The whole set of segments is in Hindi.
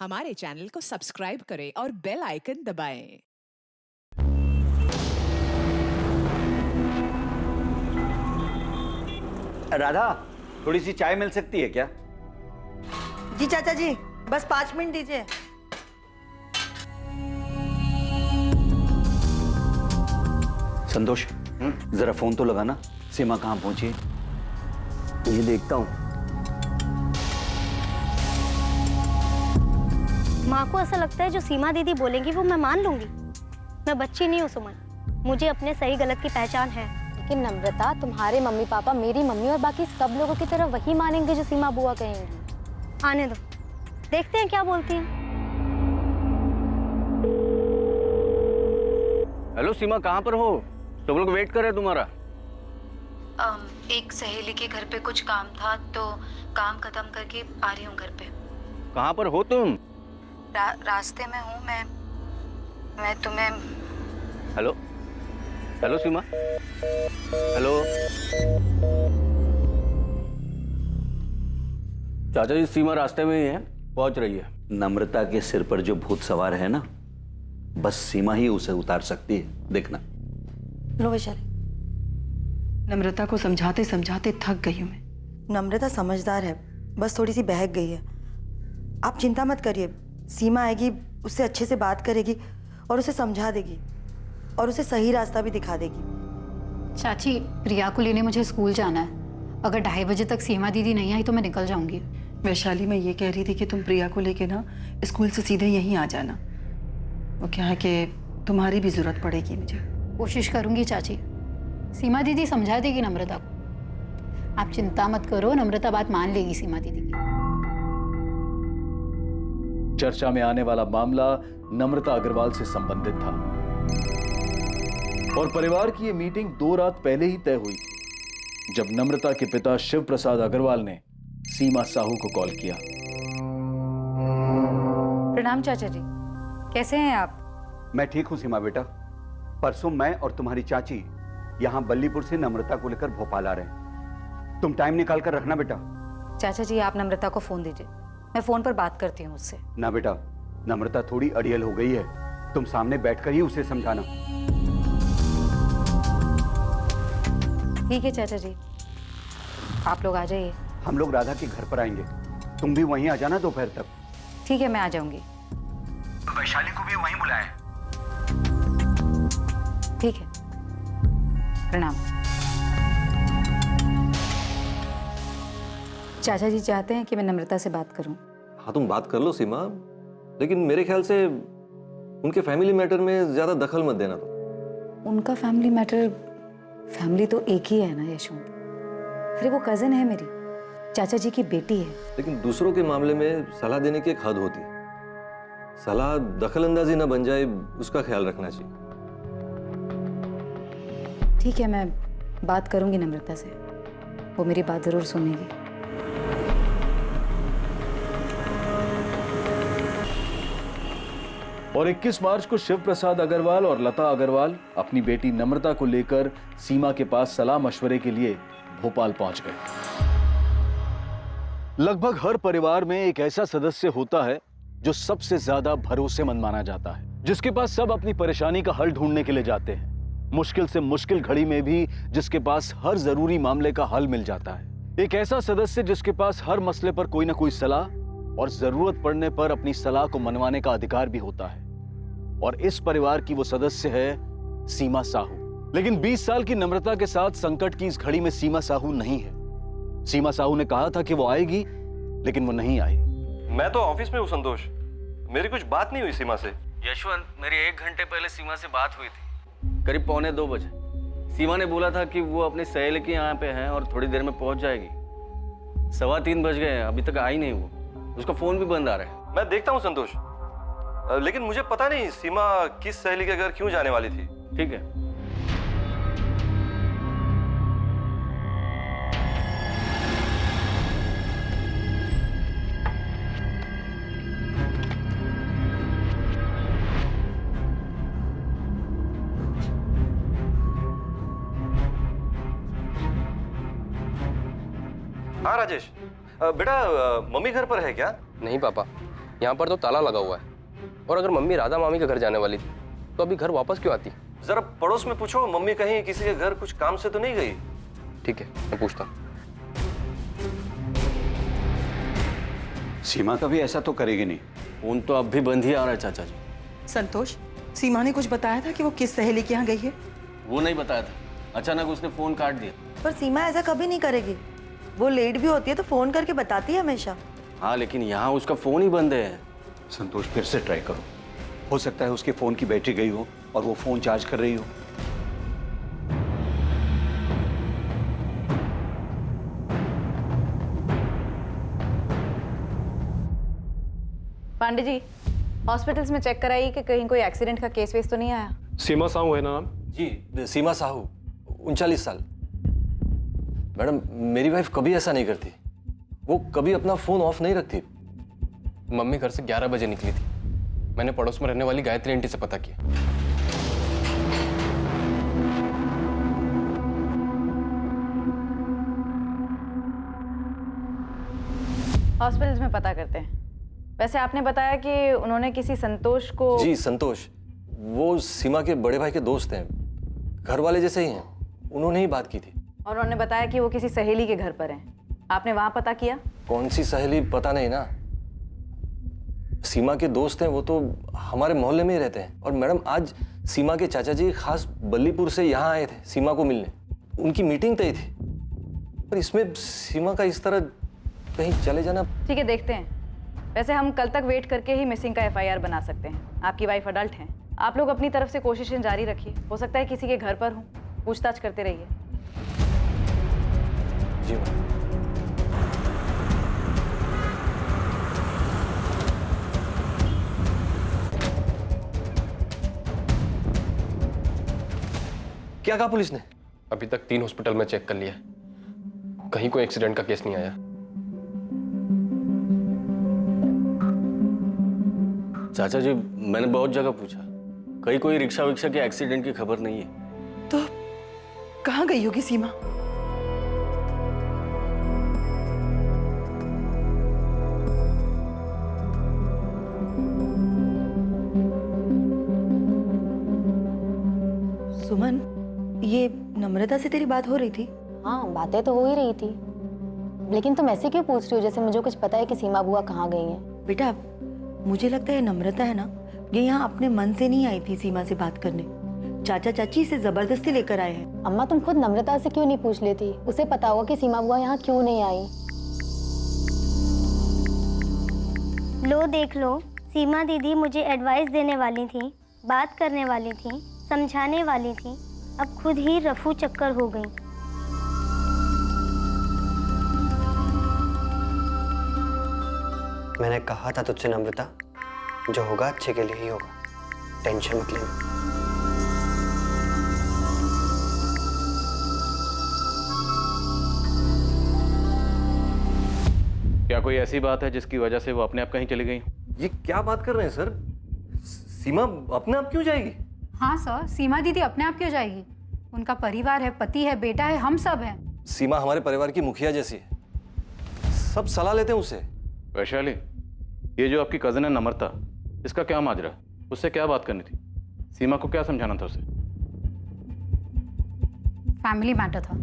हमारे चैनल को सब्सक्राइब करें और बेल आइकन दबाएं। राधा, थोड़ी सी चाय मिल सकती है क्या? जी चाचा जी, बस 5 मिनट दीजिए। संतोष, जरा फोन तो लगाना, सीमा कहाँ पहुंची है? ये देखता हूँ। माँ को ऐसा लगता है जो सीमा दीदी बोलेंगी वो मैं मान लूंगी। मैं बच्ची नहीं हूँ सुमन, मुझे अपने सही गलत की पहचान है। लेकिन नम्रता, तुम्हारे मम्मी पापा, मेरी मम्मी और बाकी सब लोगों की तरह वही मानेंगे जो सीमा बुआ कहेंगी। आने दो, देखते हैं क्या बोलती हैं। हेलो सीमा, कहाँ पर हो? सब लोग वेट कर रहे हैं तुम्हारा। एक सहेली के घर पे कुछ काम था तो काम खत्म करके आ रही हूँ घर पे। कहाँ पर हो तुम? रास्ते में हूँ मैं तुम्हें। हेलो हेलो सीमा, हेलो। चाचा जी, सीमा रास्ते में ही है, पहुंच रही है। नम्रता के सिर पर जो भूत सवार है ना, बस सीमा ही उसे उतार सकती है, देखना। लो वैशाली। नम्रता को समझाते समझाते थक गई हूँ मैं। नम्रता समझदार है, बस थोड़ी सी बहक गई है। आप चिंता मत करिए, सीमा आएगी, उससे अच्छे से बात करेगी और उसे समझा देगी और उसे सही रास्ता भी दिखा देगी। चाची, प्रिया को लेने मुझे स्कूल जाना है। अगर 2:30 बजे तक सीमा दीदी नहीं आई तो मैं निकल जाऊंगी। वैशाली, मैं ये कह रही थी कि तुम प्रिया को लेके ना स्कूल से सीधे यहीं आ जाना। वो क्या है कि तुम्हारी भी जरूरत पड़ेगी मुझे। कोशिश करूंगी चाची, सीमा दीदी समझा देगी नम्रता को। आप चिंता मत करो, नम्रता बात मान लेगी सीमा दीदी की। चर्चा में आने वाला मामला नम्रता अग्रवाल से संबंधित था और परिवार की यह मीटिंग 2 रात पहले ही तय हुई थी जब नम्रता के पिता शिव प्रसाद अग्रवाल ने सीमा साहू को कॉल किया। प्रणाम चाचा जी, कैसे हैं आप? मैं ठीक हूँ सीमा बेटा। परसों मैं और तुम्हारी चाची यहाँ बल्लीपुर से नम्रता को लेकर भोपाल आ रहे हैं। तुम टाइम निकाल कर रखना बेटा। चाचा जी, आप नम्रता को फोन दीजिए, मैं फोन पर बात करती हूँ उससे। ना बेटा, नम्रता थोड़ी अड़ियल हो गई है, तुम सामने बैठकर ही उसे समझाना। ठीक है चाचा जी, आप लोग आ जाइए। हम लोग राधा के घर पर आएंगे, तुम भी वहीं आ जाना दोपहर तक। ठीक है, मैं आ जाऊंगी। वैशाली को भी वहीं बुलाएं। ठीक है, प्रणाम। चाचा जी चाहते हैं कि मैं नम्रता से बात करूं। हाँ, तुम बात कर लो सीमा, लेकिन मेरे ख्याल से उनके फैमिली मैटर में ज्यादा दखल मत देना तुम। उनका फैमिली मैटर, फैमिली तो एक ही है ना यशवंत। अरे वो कजिन है मेरी, चाचा जी की बेटी है। लेकिन दूसरों के मामले में सलाह देने की एक हद होती है। सलाह दखल अंदाजी ना बन जाए, उसका ख्याल रखना चाहिए। ठीक है, मैं बात करूंगी नम्रता से, वो मेरी बात जरूर सुनेगी। और 21 मार्च को शिव प्रसाद अग्रवाल और लता अग्रवाल अपनी बेटी नम्रता को लेकर सीमा के पास सलाह मशवरे के लिए भोपाल पहुंच गए। लगभग हर परिवार में एक ऐसा सदस्य होता है जो सबसे ज्यादा भरोसेमंद माना जाता है, जिसके पास सब अपनी परेशानी का हल ढूंढने के लिए जाते हैं। मुश्किल से मुश्किल घड़ी में भी जिसके पास हर जरूरी मामले का हल मिल जाता है। एक ऐसा सदस्य जिसके पास हर मसले पर कोई ना कोई सलाह और जरूरत पड़ने पर अपनी सलाह को मनवाने का अधिकार भी होता है। और इस परिवार की वो सदस्य है सीमा साहू। लेकिन 20 साल की नम्रता के साथ संकट की इस घड़ी में सीमा साहू नहीं है। सीमा साहू ने कहा था कि वो आएगी, लेकिन वो नहीं आई। मैं तो ऑफिस में हूँ संतोष, मेरी कुछ बात नहीं हुई सीमा से। यशवंत, मेरी 1 घंटे पहले सीमा से बात हुई थी, करीब 1:45 बजे। सीमा ने बोला था कि वो अपनी सहेली के यहाँ पे है और थोड़ी देर में पहुंच जाएगी। 3:15 बज गए, अभी तक आई नहीं वो। उसका फोन भी बंद आ रहा है। मैं देखता हूँ संतोष, लेकिन मुझे पता नहीं सीमा किस सहेली के घर क्यों जाने वाली थी। ठीक है। हाँ राजेश, बेटा मम्मी घर पर है क्या? नहीं पापा, यहाँ पर तो ताला लगा हुआ है। और अगर मम्मी राधा मामी के घर जाने वाली थी तो अभी घर वापस क्यों आती? जरा पड़ोस में पूछो, मम्मी कहीं किसी के घर कुछ काम से तो नहीं गई? ठीक है, मैं पूछता हूँ। सीमा कभी ऐसा तो करेगी नहीं। फोन तो अब भी बंद ही आ रहा है चाचा जी। संतोष, सीमा ने कुछ बताया था कि वो किस सहेली के यहाँ गई है? वो नहीं बताया था, अचानक उसने फोन काट दिया। पर सीमा ऐसा कभी नहीं करेगी। वो लेट भी होती है तो फोन करके बताती है हमेशा। हाँ, लेकिन यहाँ उसका फोन ही बंद है। संतोष, फिर से ट्राई करो। हो सकता है उसके फोन की बैटरी गई हो और वो फोन चार्ज कर रही हो। पांडे जी, हॉस्पिटल्स में चेक कराइए कि कहीं कोई एक्सीडेंट का केस वेस तो नहीं आया। सीमा साहू है ना नाम? जी, सीमा साहू, 39 साल। मैडम, मेरी वाइफ कभी ऐसा नहीं करती। वो कभी अपना फोन ऑफ नहीं रखती। मम्मी घर से 11 बजे निकली थी। मैंने पड़ोस में रहने वाली गायत्री आंटी से पता किया। हॉस्पिटल्स में पता करते हैं। वैसे आपने बताया कि उन्होंने किसी संतोष को। जी, संतोष, वो सीमा के बड़े भाई के दोस्त हैं, घर वाले जैसे ही हैं। उन्होंने ही बात की थी। और उन्होंने बताया कि वो किसी सहेली के घर पर हैं। आपने वहां पता किया? कौन सी सहेली पता नहीं ना। सीमा के दोस्त हैं, वो तो हमारे मोहल्ले में ही रहते हैं। और मैडम, आज सीमा के चाचा जी खास बल्लीपुर से यहाँ आए थे सीमा को मिलने। उनकी मीटिंग तय थी। पर इसमें सीमा का इस तरह कहीं चले जाना। ठीक है, देखते हैं। वैसे हम कल तक वेट करके ही मिसिंग का FIR बना सकते हैं। आपकी वाइफ अडल्ट हैं। आप लोग अपनी तरफ से कोशिशें जारी रखिए। हो सकता है किसी के घर पर हो। पूछताछ करते रहिए। जी मैम। क्या कहा पुलिस ने? अभी तक 3 हॉस्पिटल में चेक कर लिया, कहीं कोई एक्सीडेंट का केस नहीं आया। चाचा जी, मैंने बहुत जगह पूछा, कहीं कोई रिक्शा विक्शा के एक्सीडेंट की खबर नहीं है। तो कहाँ गई होगी सीमा? सुमन, ये नम्रता से तेरी बात हो रही थी? हाँ, बातें तो हो ही रही थी। लेकिन तुम ऐसे क्यों पूछ रही हो जैसे मुझे कुछ पता है कि सीमा बुआ कहाँ गई हैं? बेटा, मुझे लगता है नम्रता है ना, ये यहाँ अपने मन से नहीं आई थी सीमा से बात करने। चाचा चाची इसे जबरदस्ती लेकर आए हैं। अम्मा, तुम खुद नम्रता से क्यों नहीं पूछ लेती? उसे पता होगा कि सीमा बुआ यहाँ क्यों नहीं आई। लो देख लो, सीमा दीदी मुझे एडवाइस देने वाली थी, बात करने वाली थी, समझाने वाली थी, अब खुद ही रफू चक्कर हो गई। मैंने कहा था तुझसे नम्रता, जो होगा अच्छे के लिए ही होगा, टेंशन मत लेना। क्या कोई ऐसी बात है जिसकी वजह से वो अपने आप कहीं चली गई? ये क्या बात कर रहे हैं सर? सीमा अपने आप क्यों जाएगी? हाँ सर, सीमा दीदी अपने आप क्यों जाएगी? उनका परिवार है, पति है, बेटा है, हम सब हैं। सीमा हमारे परिवार की मुखिया जैसी है, सब सलाह लेते हैं उससे। वैशाली, ये जो आपकी कजन है नम्रता, इसका क्या माजरा? उससे क्या बात करनी थी? सीमा को क्या समझाना था उसे? फैमिली मैटर था।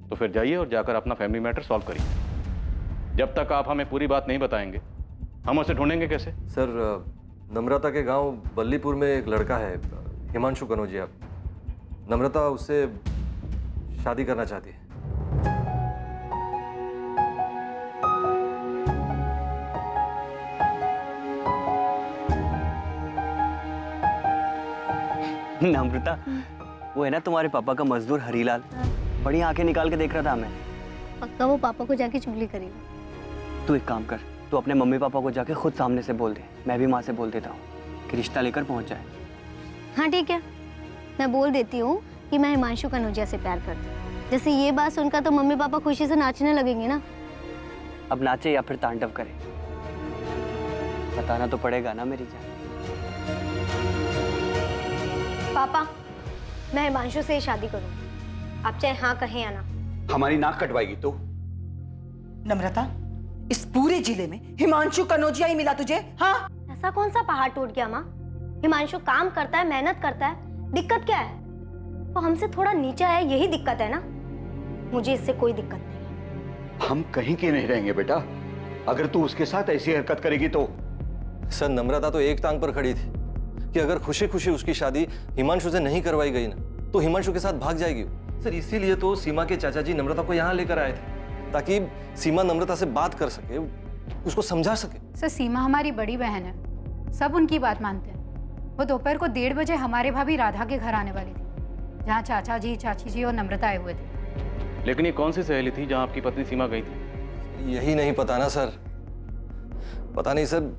तो फिर जाइए और जाकर अपना फैमिली मैटर सॉल्व करिए। जब तक आप हमें पूरी बात नहीं बताएंगे, हम उसे ढूंढेंगे कैसे? सर, नम्रता के गांव बल्लीपुर में एक लड़का है, हिमांशु कनौजिया। नम्रता उससे शादी करना चाहती है। नम्रता, वो है ना तुम्हारे पापा का मजदूर हरीलाल, बड़ी आंखें निकाल के देख रहा था हमें। पक्का वो पापा को जाके चुगली करेगी। तू एक काम कर, तू अपने मम्मी पापा को जाके खुद सामने से बोल दे। मैं भी माँ से बोल देता हूँ कि रिश्ता लेकर पहुँच जाए। हाँ ठीक है, मैं बोल देती हूँ कि मैं हिमांशु कनौजिया से प्यार करती हूँ। जैसे ये बात सुनकर तो मम्मी पापा खुशी से नाचने लगेंगे ना। अब नाचे या फिर तांडव करे, बताना तो पड़ेगा ना मेरी जान। पापा, मैं हिमांशु से शादी करूँ, आप चाहे हाँ कहें या ना। हमारी नाक कटवाएगी तो? नम्रता, इस पूरे जिले में हिमांशु कनौजिया ही मिला तुझे? हाँ, ऐसा कौन सा पहाड़ टूट गया माँ? हिमांशु काम करता है, मेहनत करता है, दिक्कत क्या है? वो हमसे थोड़ा नीचा है, यही दिक्कत है ना। मुझे इससे कोई दिक्कत नहीं। हम कहीं के नहीं रहेंगे बेटा, अगर तू उसके साथ ऐसी हरकत करेगी तो। सर नम्रता तो एक टांग पर खड़ी थी कि अगर खुशी खुशी उसकी शादी हिमांशु से नहीं करवाई गई ना तो हिमांशु के साथ भाग जाएगी। सर इसीलिए तो सीमा के चाचा जी नम्रता को यहाँ लेकर आए थे ताकि सीमा नम्रता से बात कर सके, उसको समझा सके। सर सीमा हमारी बड़ी बहन है, सब उनकी बात मानते हैं। वो दोपहर को 1:30 बजे हमारे भाभी राधा के घर आने वाली थी, जहाँ चाचा जी, चाची जी और नम्रता आए हुए थे। लेकिन ये कौन सी सहेली थी जहाँ आपकी पत्नी सीमा गई थी? यही नहीं पता ना सर। पता नहीं सर,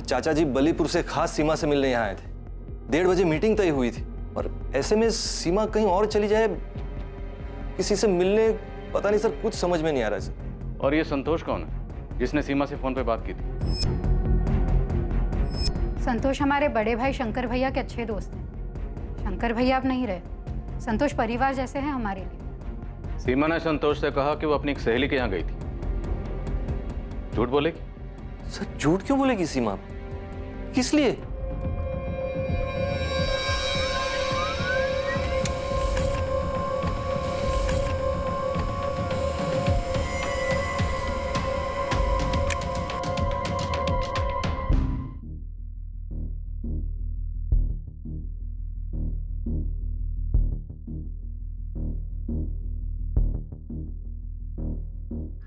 चाचा जी बलीपुर से खास सीमा से मिलने यहाँ आए थे। 1:30 बजे मीटिंग तय हुई थी और ऐसे में सीमा कहीं और चली जाए किसी से मिलने, पता नहीं सर, कुछ समझ में नहीं आ रहा है सर। और ये संतोष कौन है जिसने सीमा से फोन पे बात की थी? संतोष हमारे बड़े भाई शंकर भैया के अच्छे दोस्त हैं। शंकर भैया अब नहीं रहे, संतोष परिवार जैसे हैं हमारे लिए। सीमा ने संतोष से कहा कि वो अपनी एक सहेली के यहाँ गई थी। झूठ बोलेगी? सर झूठ क्यों बोलेगी सीमा? किस लिए?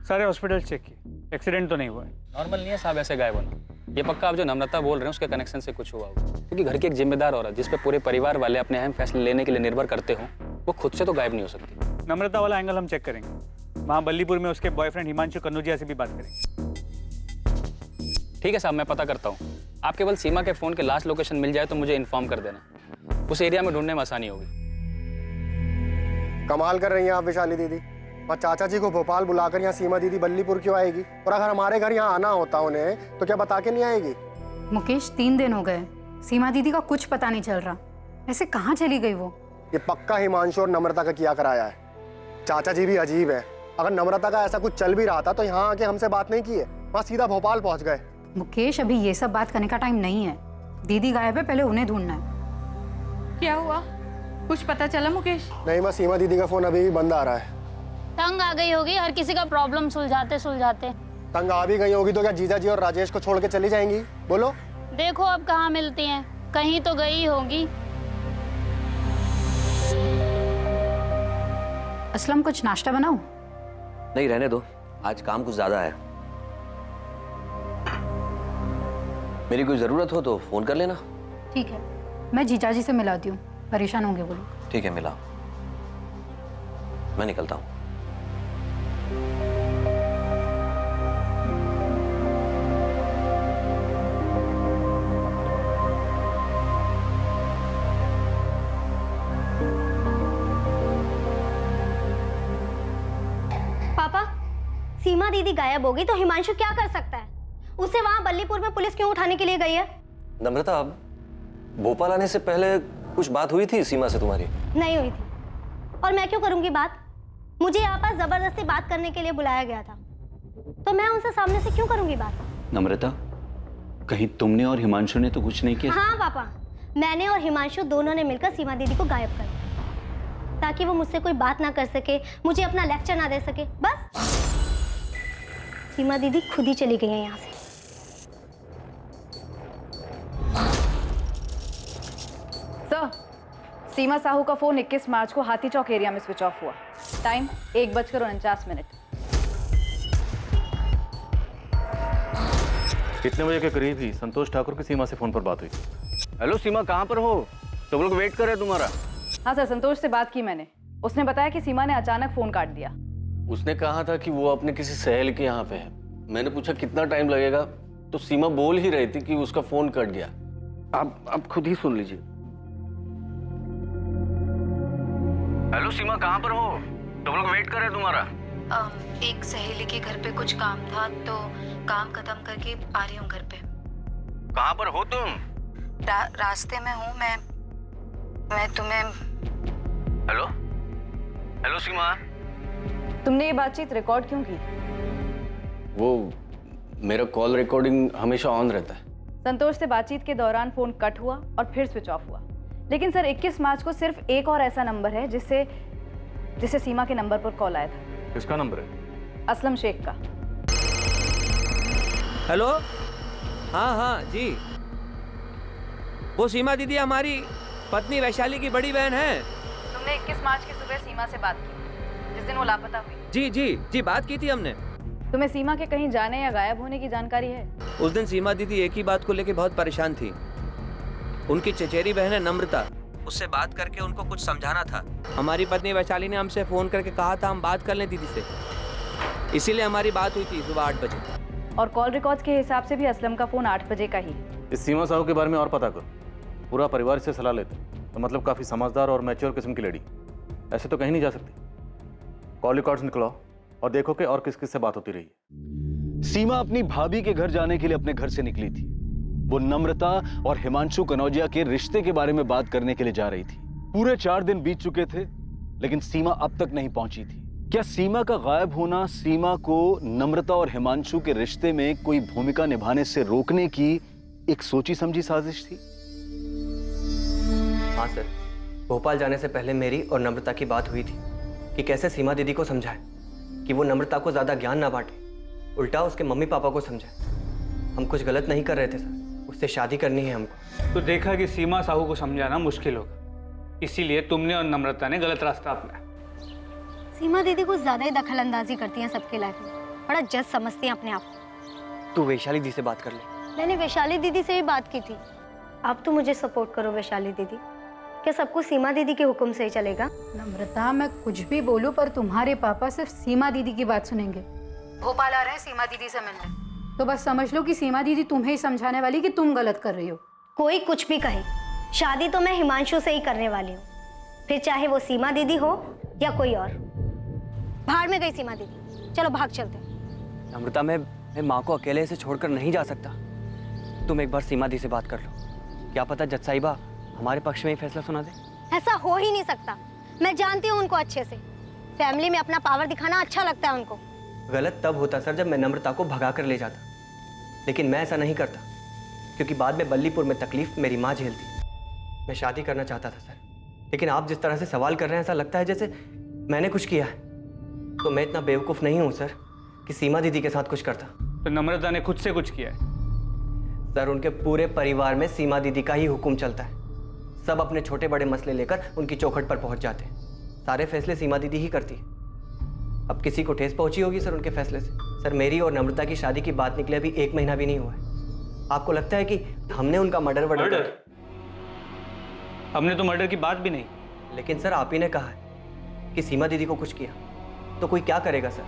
सारे हॉस्पिटल चेक किए, एक्सीडेंट तो नहीं हुआ है। नॉर्मल नहीं है साहब ऐसे गायब होना। ये पक्का आप जो नम्रता बोल रहे हैं उसके कनेक्शन से कुछ हुआ होगा, क्योंकि घर की एक जिम्मेदार औरत जिस पे पूरे परिवार वाले अपने अहम फैसले लेने के लिए निर्भर करते हो, वो खुद से तो गायब नहीं हो सकती। नम्रता वाला एंगल हम चेक करेंगे। वहाँ बल्लीपुर में उसके बॉयफ्रेंड हिमांशु कनौजिया से भी बात करेंगे। ठीक है साहब, मैं पता करता हूँ। आप केवल सीमा के फोन के लास्ट लोकेशन मिल जाए तो मुझे इन्फॉर्म कर देना, उस एरिया में ढूंढने में आसानी होगी। कमाल कर रही हैं आप विशाली दीदी। और चाचा जी को भोपाल बुलाकर यहाँ सीमा दीदी बल्लीपुर क्यों आएगी? और अगर हमारे घर यहाँ आना होता उन्हें तो क्या बता के नहीं आएगी? मुकेश 3 दिन हो गए, सीमा दीदी का कुछ पता नहीं चल रहा। ऐसे कहाँ चली गई वो? ये पक्का हिमांशु और नम्रता का किया कराया है। चाचा जी भी अजीब है, अगर नम्रता का ऐसा कुछ चल भी रहा था तो यहाँ आके हमसे बात नहीं की है, वहाँ सीधा भोपाल पहुँच गए। मुकेश अभी ये सब बात करने का टाइम नहीं है। दीदी गायब है, पहले उन्हें ढूंढना है। क्या हुआ, कुछ पता चला मुकेश? नहीं, बस सीमा दीदी का फोन अभी भी बंद आ रहा है। तंग आ गई होगी, हर किसी का प्रॉब्लम सुलझाते सुलझाते। तंग आ भी गई होगी तो क्या जीजा जी और राजेश को छोड़ के चली जाएंगी? बोलो। देखो अब कहाँ मिलती हैं, कहीं तो गई होगी। असलम कुछ नाश्ता बनाऊं? नहीं रहने दो, आज काम कुछ ज्यादा है। मेरी कोई जरूरत हो तो फोन कर लेना। ठीक है, मैं जीजा जी से मिलाती हूँ, परेशान होंगे वो लोग। ठीक है, मिला। मैं निकलता हूँ। पापा, सीमा दीदी गायब होगी तो हिमांशु क्या कर सकता है? उसे वहाँ बल्लीपुर में पुलिस क्यों उठाने के लिए गई है? नम्रता, भोपाल आने से पहले कुछ बात हुई थी सीमा से तुम्हारी? नहीं हुई थी। और मैं क्यों करूंगी बात? मुझे यहाँ पर जबरदस्ती बात करने के लिए बुलाया गया था, तो मैं उनसे सामने से क्यों करूंगी बात? नम्रता, कहीं तुमने और हिमांशु ने तो कुछ नहीं किया? हाँ पापा, मैंने और हिमांशु दोनों ने मिलकर सीमा दीदी को गायब कर दिया, ताकि वो मुझसे कोई बात ना कर सके, मुझे अपना लेक्चर ना दे सके। बस सीमा दीदी खुद ही चली गई है यहाँ से। सर, सीमा साहू का फोन 21 मार्च को हाथी चौक एरिया में स्विच ऑफ हुआ। टाइम 1:49। कितने बजे के करीब ही संतोष ठाकुर की सीमा से फोन पर बात हुई? हेलो सीमा, कहाँ पर हो? सब लोग वेट कर रहे हैं तुम्हारा। हाँ सर, संतोष से बात की मैंने। उसने बताया कि सीमा ने अचानक फोन काट दिया। उसने कहा था कि वो अपने किसी सहेली के यहाँ पे है। मैंने पूछा कितना टाइम लगेगा, तो सीमा बोल ही रही थी कि उसका फोन कट गया। आप खुद ही सुन लीजिए। हेलो सीमा, कहाँ पर हो? सब लोग वेट कर रहे हैं तुम्हारा। एक सहेली के घर पे कुछ काम था तो काम खत्म करके आ रही हूँ घर पे। कहाँ पर हो तुम? रास्ते में हूँ मैं तुम्हें। हेलो हेलो सीमा, तुमने ये बातचीत रिकॉर्ड क्यों की? वो मेरा कॉल रिकॉर्डिंग हमेशा ऑन रहता है। संतोष से बातचीत के दौरान फोन कट हुआ और फिर स्विच ऑफ हुआ। लेकिन सर 21 मार्च को सिर्फ एक और ऐसा नंबर है जिससे सीमा के नंबर पर कॉल आया था। किसका नंबर है? असलम शेख का। हेलो, हाँ जी, वो सीमा दीदी हमारी पत्नी वैशाली की बड़ी बहन है। तुमने 21 मार्च की सुबह सीमा से बात की जिस दिन वो लापता हुई? जी बात की थी हमने। तुम्हें सीमा के कहीं जाने या गायब होने की जानकारी है? उस दिन सीमा दीदी एक ही बात को लेकर बहुत परेशान थी। उनकी चचेरी बहन है नम्रता, उससे बात करके उनको कुछ समझाना था। हमारी पत्नी वैशाली ने हमसे फोन करके कहा था हम बात कर लें दीदी से, इसीलिए हमारी बात हुई थी सुबह 8 बजे। और कॉल रिकॉर्ड्स के हिसाब से भी असलम का फोन 8 बजे का ही। इस सीमा साहू के बारे में और पता करो, पूरा परिवार से सलाह लेते, तो मतलब काफ़ी समझदार और मैच्योर किस्म की लड़ी। ऐसे तो कहीं नहीं जा सकती। कॉल रिकॉर्ड्स निकलाओ और देखो कि और किस किस से बात होती रही है। सीमा अपनी भाभी के घर जाने के लिए अपने घर से निकली थी। वो नम्रता और हिमांशु कनौजिया के रिश्ते के बारे में बात करने के लिए जा रही थी। पूरे 4 दिन बीत चुके थे, लेकिन सीमा अब तक नहीं पहुंची थी। क्या सीमा का गायब होना सीमा को नम्रता और हिमांशु के रिश्ते में कोई भूमिका निभाने से रोकने की एक सोची समझी साजिश थी? हाँ सर, भोपाल जाने से पहले मेरी और नम्रता की बात हुई थी कि कैसे सीमा दीदी को समझाए कि वो नम्रता को ज्यादा ज्ञान ना बांटे, उल्टा उसके मम्मी पापा को समझाए। हम कुछ गलत नहीं कर रहे थे सर, उससे शादी करनी है हमको। तो देखा कि सीमा साहू को समझाना मुश्किल होगा, इसीलिए तुमने और नम्रता ने गलत रास्ता अपनाया। सीमा दीदी कुछ ज्यादा ही दखल अंदाजी करती हैं सबके लाइफ में, बड़ा जज समझती हैं अपने आप को। तू वैशाली दी से बात कर ले। मैंने वैशाली दीदी से भी बात की थी। आप तो मुझे सपोर्ट करो वैशाली दीदी। क्या सब कुछ सीमा दीदी के हुक्म से ही चलेगा? नम्रता, मैं कुछ भी बोलूं पर तुम्हारे पापा सिर्फ सीमा दीदी की बात सुनेंगे। भोपाल आ रहे हैं सीमा दीदी से मिलने, तो बस समझ लो कि सीमा दीदी तुम्हें ही समझाने वाली कि तुम गलत कर रही हो। कोई कुछ भी कहे, शादी तो मैं हिमांशु से ही करने वाली हूँ, फिर चाहे वो सीमा दीदी हो या कोई और। बाहर में गई सीमा दीदी, चलो भाग चलते। नम्रता, मैं माँ को अकेले से छोड़कर नहीं जा सकता। तुम एक बार सीमा दी से बात कर लो, क्या पता जज साहिबा हमारे पक्ष में ही फैसला सुना दे। ऐसा हो ही नहीं सकता, मैं जानती हूँ उनको अच्छे से। फैमिली में अपना पावर दिखाना अच्छा लगता है उनको। गलत तब होता सर जब मैं नम्रता को भगा कर ले जाता, लेकिन मैं ऐसा नहीं करता क्योंकि बाद में बल्लीपुर में तकलीफ मेरी माँ झेलती। मैं शादी करना चाहता था सर, लेकिन आप जिस तरह से सवाल कर रहे हैं ऐसा लगता है जैसे मैंने कुछ किया है। तो मैं इतना बेवकूफ़ नहीं हूँ सर कि सीमा दीदी के साथ कुछ करता। तो नम्रता ने खुद से कुछ किया है? सर, उनके पूरे परिवार में सीमा दीदी का ही हुक्म चलता है। सब अपने छोटे बड़े मसले लेकर उनकी चौखट पर पहुंच जाते हैं। सारे फैसले सीमा दीदी ही करती है। अब किसी को ठेस पहुंची होगी सर उनके फैसले से। सर, मेरी और नम्रता की शादी की बात निकले अभी 1 महीना भी नहीं हुआ है। आपको लगता है कि हमने उनका मर्डर? हमने तो मर्डर की बात भी नहीं। लेकिन सर, आप ही ने कहा है कि सीमा दीदी को कुछ किया, तो कोई क्या करेगा सर?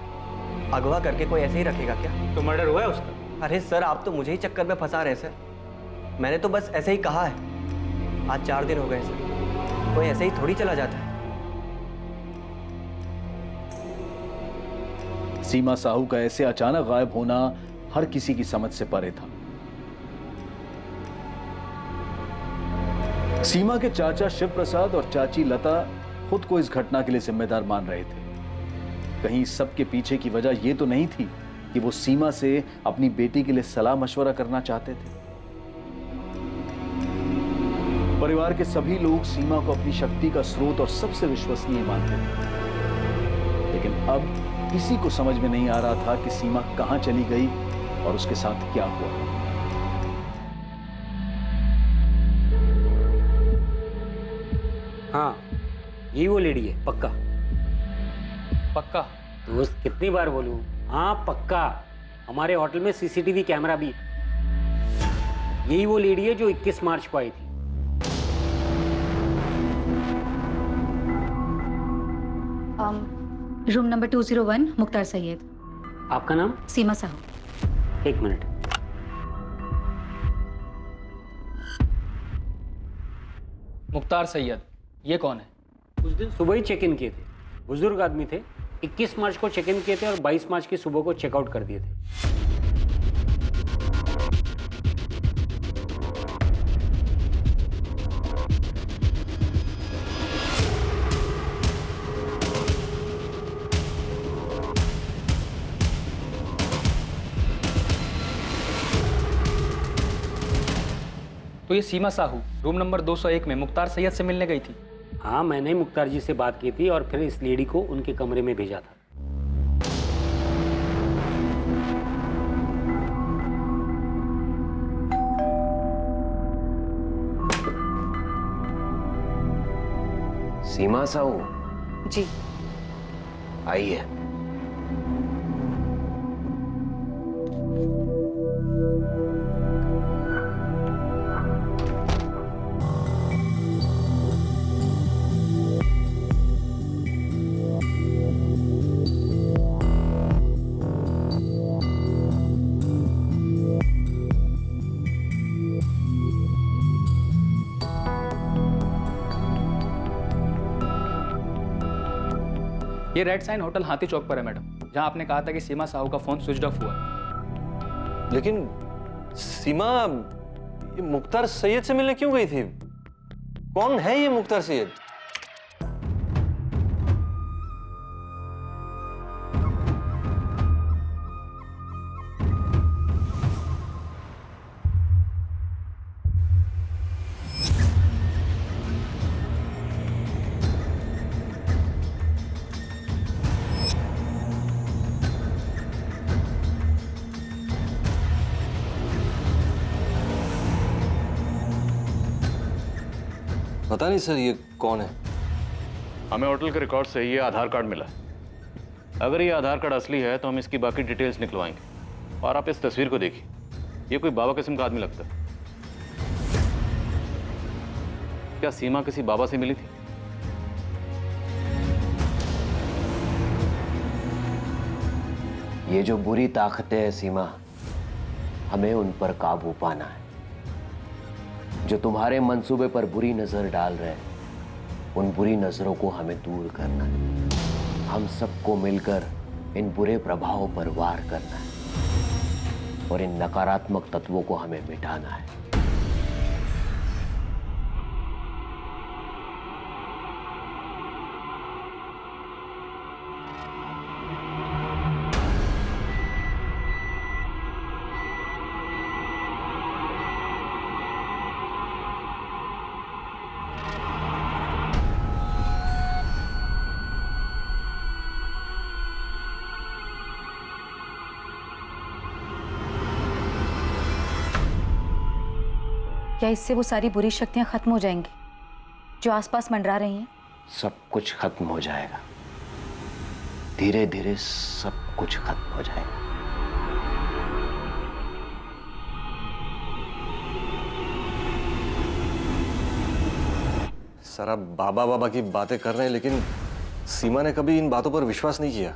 अगवा करके कोई ऐसे ही रखेगा क्या? तो मर्डर हुआ है उसका? अरे सर, आप तो मुझे ही चक्कर में फंसा रहे हैं सर। मैंने तो बस ऐसे ही कहा है। आज 4 दिन हो गए सर, कोई ऐसे ही थोड़ी चला जाता है। सीमा साहू का ऐसे अचानक गायब होना हर किसी की समझ से परे था। सीमा के चाचा शिव प्रसाद और चाची लता खुद को इस घटना के लिए जिम्मेदार मान रहे थे। कहीं सबके पीछे की वजह यह तो नहीं थी कि वो सीमा से अपनी बेटी के लिए सलाह मशवरा करना चाहते थे। परिवार के सभी लोग सीमा को अपनी शक्ति का स्रोत और सबसे विश्वसनीय मानते थे, लेकिन अब किसी को समझ में नहीं आ रहा था कि सीमा कहां चली गई और उसके साथ क्या हुआ। हाँ, यही वो लेडी है, पक्का पक्का? दोस्त, कितनी बार बोलूं? हाँ पक्का। हमारे होटल में सीसीटीवी कैमरा भी। यही वो लेडी है जो 21 मार्च को आई थी। Room number 201, Mukhtar Syed. आपका नाम? सीमा साहू। 1 मिनट। मुख्तार सैयद, ये कौन है? उस दिन सुबह ही चेक इन किए थे, बुजुर्ग आदमी थे। 21 मार्च को चेक इन किए थे और 22 मार्च की सुबह को चेकआउट कर दिए थे। तो ये सीमा साहू रूम नंबर 201 में मुख्तार सैयद से मिलने गई थी। हाँ, मैंने मुख्तार जी से बात की थी और फिर इस लेडी को उनके कमरे में भेजा था। सीमा साहू जी आइए। ये रेड साइन होटल हाथी चौक पर है मैडम, जहां आपने कहा था कि सीमा साहू का फोन स्विच ऑफ हुआ है। लेकिन सीमा ये मुख्तार सैयद से मिलने क्यों गई थी? कौन है ये मुख्तार सैयद? पता नहीं सर ये कौन है। हमें होटल के रिकॉर्ड से ये आधार कार्ड मिला। अगर ये आधार कार्ड असली है तो हम इसकी बाकी डिटेल्स निकलवाएंगे। और आप इस तस्वीर को देखिए, ये कोई बाबा किस्म का आदमी लगता है। क्या सीमा किसी बाबा से मिली थी? ये जो बुरी ताकतें हैं सीमा, हमें उन पर काबू पाना है। जो तुम्हारे मंसूबे पर बुरी नजर डाल रहे हैं, उन बुरी नजरों को हमें दूर करना है। हम सबको मिलकर इन बुरे प्रभावों पर वार करना है और इन नकारात्मक तत्वों को हमें मिटाना है। क्या इससे वो सारी बुरी शक्तियां खत्म हो जाएंगी जो आसपास मंडरा रही हैं? सब कुछ खत्म हो जाएगा, धीरे धीरे सब कुछ खत्म हो जाएगा। सर आप बाबा बाबा की बातें कर रहे हैं, लेकिन सीमा ने कभी इन बातों पर विश्वास नहीं किया।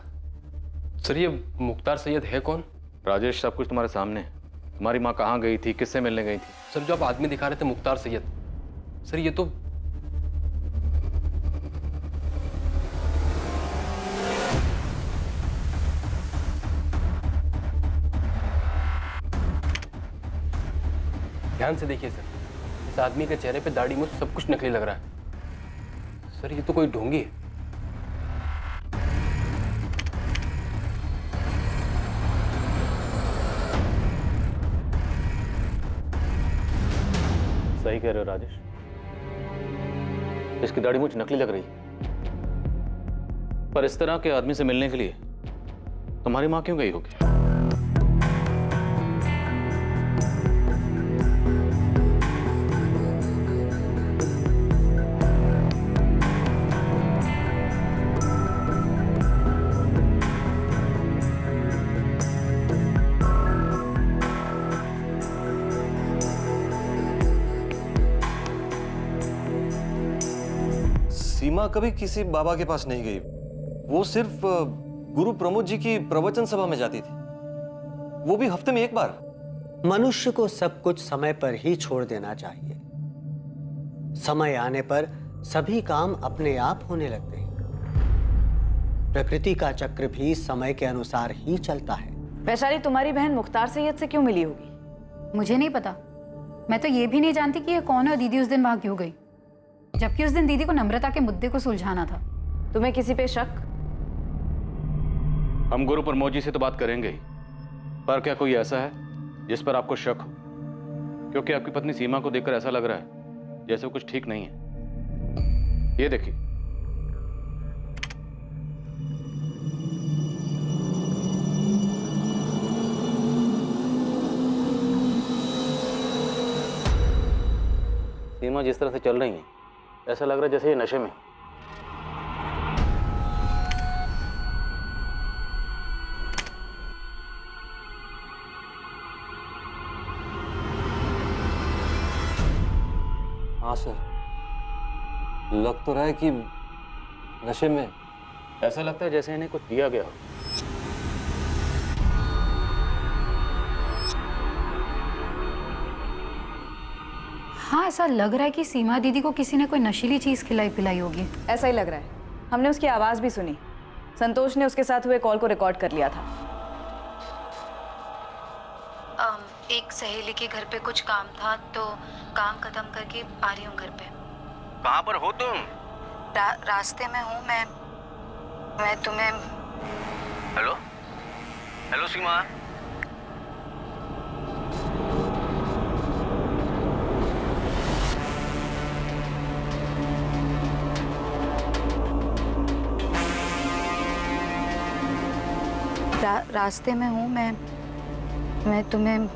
सर ये मुख्तार सैयद है कौन? राजेश, सब कुछ तुम्हारे सामने है। तुम्हारी माँ कहाँ गई थी, किससे मिलने गई थी? सर जो आप आदमी दिखा रहे थे मुख्तार सैयद, सर ये तो ध्यान से देखिए सर, इस आदमी के चेहरे पे दाढ़ी मूंछ सब कुछ नकली लग रहा है। सर ये तो कोई ढोंगी है। सही कह रहे हो राजेश, इसकी दाढ़ी मूंछ नकली लग रही है। पर इस तरह के आदमी से मिलने के लिए तुम्हारी माँ क्यों गई होगी? सीमा कभी किसी बाबा के पास नहीं गई। वो सिर्फ गुरु प्रमोद जी की प्रवचन सभा में जाती थी, वो भी हफ्ते में एक बार। मनुष्य को सब कुछ समय पर ही छोड़ देना चाहिए। समय आने पर सभी काम अपने आप होने लगते हैं। प्रकृति का चक्र भी समय के अनुसार ही चलता है। वैशाली, तुम्हारी बहन मुख्तार सैयद से क्यों मिली होगी? मुझे नहीं पता। मैं तो ये भी नहीं जानती कि ये कौन है और दीदी उस दिन वहां क्यों गई, जबकि उस दिन दीदी को नम्रता के मुद्दे को सुलझाना था। तुम्हें किसी पे शक? हम गुरु प्रमोद जी से तो बात करेंगे ही, पर क्या कोई ऐसा है जिस पर आपको शक हो? क्योंकि आपकी पत्नी सीमा को देखकर ऐसा लग रहा है जैसे वो कुछ ठीक नहीं है। ये देखिए। सीमा जिस तरह से चल रही है, ऐसा लग रहा है जैसे ये नशे में। हाँ सर, लग तो रहा है कि नशे में। ऐसा लगता है जैसे इन्हें कुछ दिया गया हो। हाँ, ऐसा लग रहा है कि सीमा दीदी को किसी ने कोई नशीली चीज़ खिलाई पिलाई होगी। ऐसा ही लग रहा है। हमने उसकी आवाज़ भी सुनी। संतोष ने उसके साथ हुए कॉल को रिकॉर्ड कर लिया था। एक सहेली के घर पे कुछ काम था तो काम खत्म करके आ रही हूँ घर पे। कहाँ पर हो तुम? रास्ते में हूँ मैं तुम्हें। हेलो हेलो सीमा। रास्ते में हूँ मैं तुम्हें।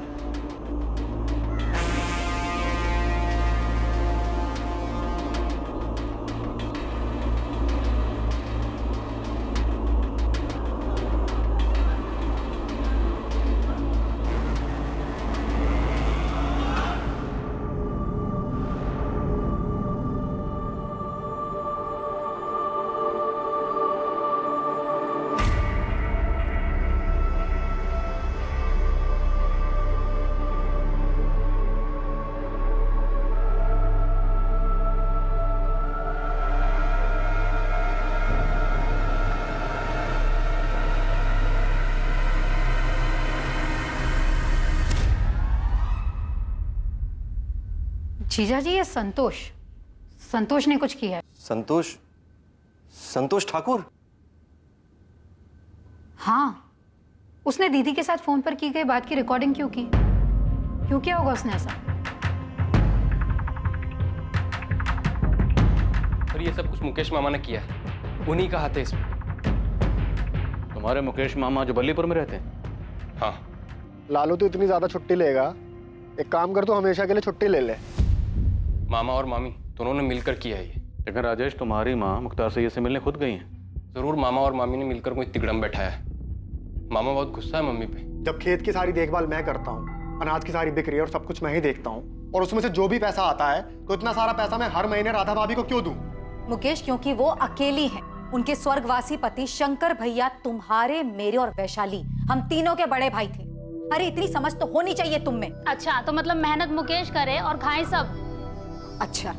जीजा जी, ये संतोष ने कुछ किया है। संतोष ठाकुर? हाँ, उसने दीदी के साथ फोन पर की गई बात की रिकॉर्डिंग क्यों की? क्यों किया होगा उसने ऐसा? और ये सब कुछ मुकेश मामा ने किया है, उन्हीं का हाथ है इसमें। तुम्हारे मुकेश मामा जो बल्लीपुर में रहते हैं? हाँ। लालू तो इतनी ज्यादा छुट्टी लेगा, एक काम कर, तू हमेशा के लिए छुट्टी ले ले। मामा और मामी दोनों ने मिलकर किया है ये। लेकिन राजेश, तुम्हारी माँ मुख्तार सैयद से मिलने खुद गई हैं। जरूर मामा और मामी ने मिलकर कोई तिगड़म बैठाया है। मामा बहुत गुस्सा है मम्मी पे। जब खेत की सारी देखभाल मैं करता हूँ, अनाज की सारी बिक्री और सब कुछ मैं ही देखता हूँ, और उसमें से जो भी पैसा आता है तो इतना सारा पैसा मैं हर महीने राधा भाभी को क्यों दूं? मुकेश, क्योंकि वो अकेली हैं। उनके स्वर्गवासी पति शंकर भैया तुम्हारे, मेरे और वैशाली, हम तीनों के बड़े भाई थे। अरे इतनी समझ तो होनी चाहिए तुम में। अच्छा, तो मतलब मेहनत मुकेश करे और खाए सब। अच्छा,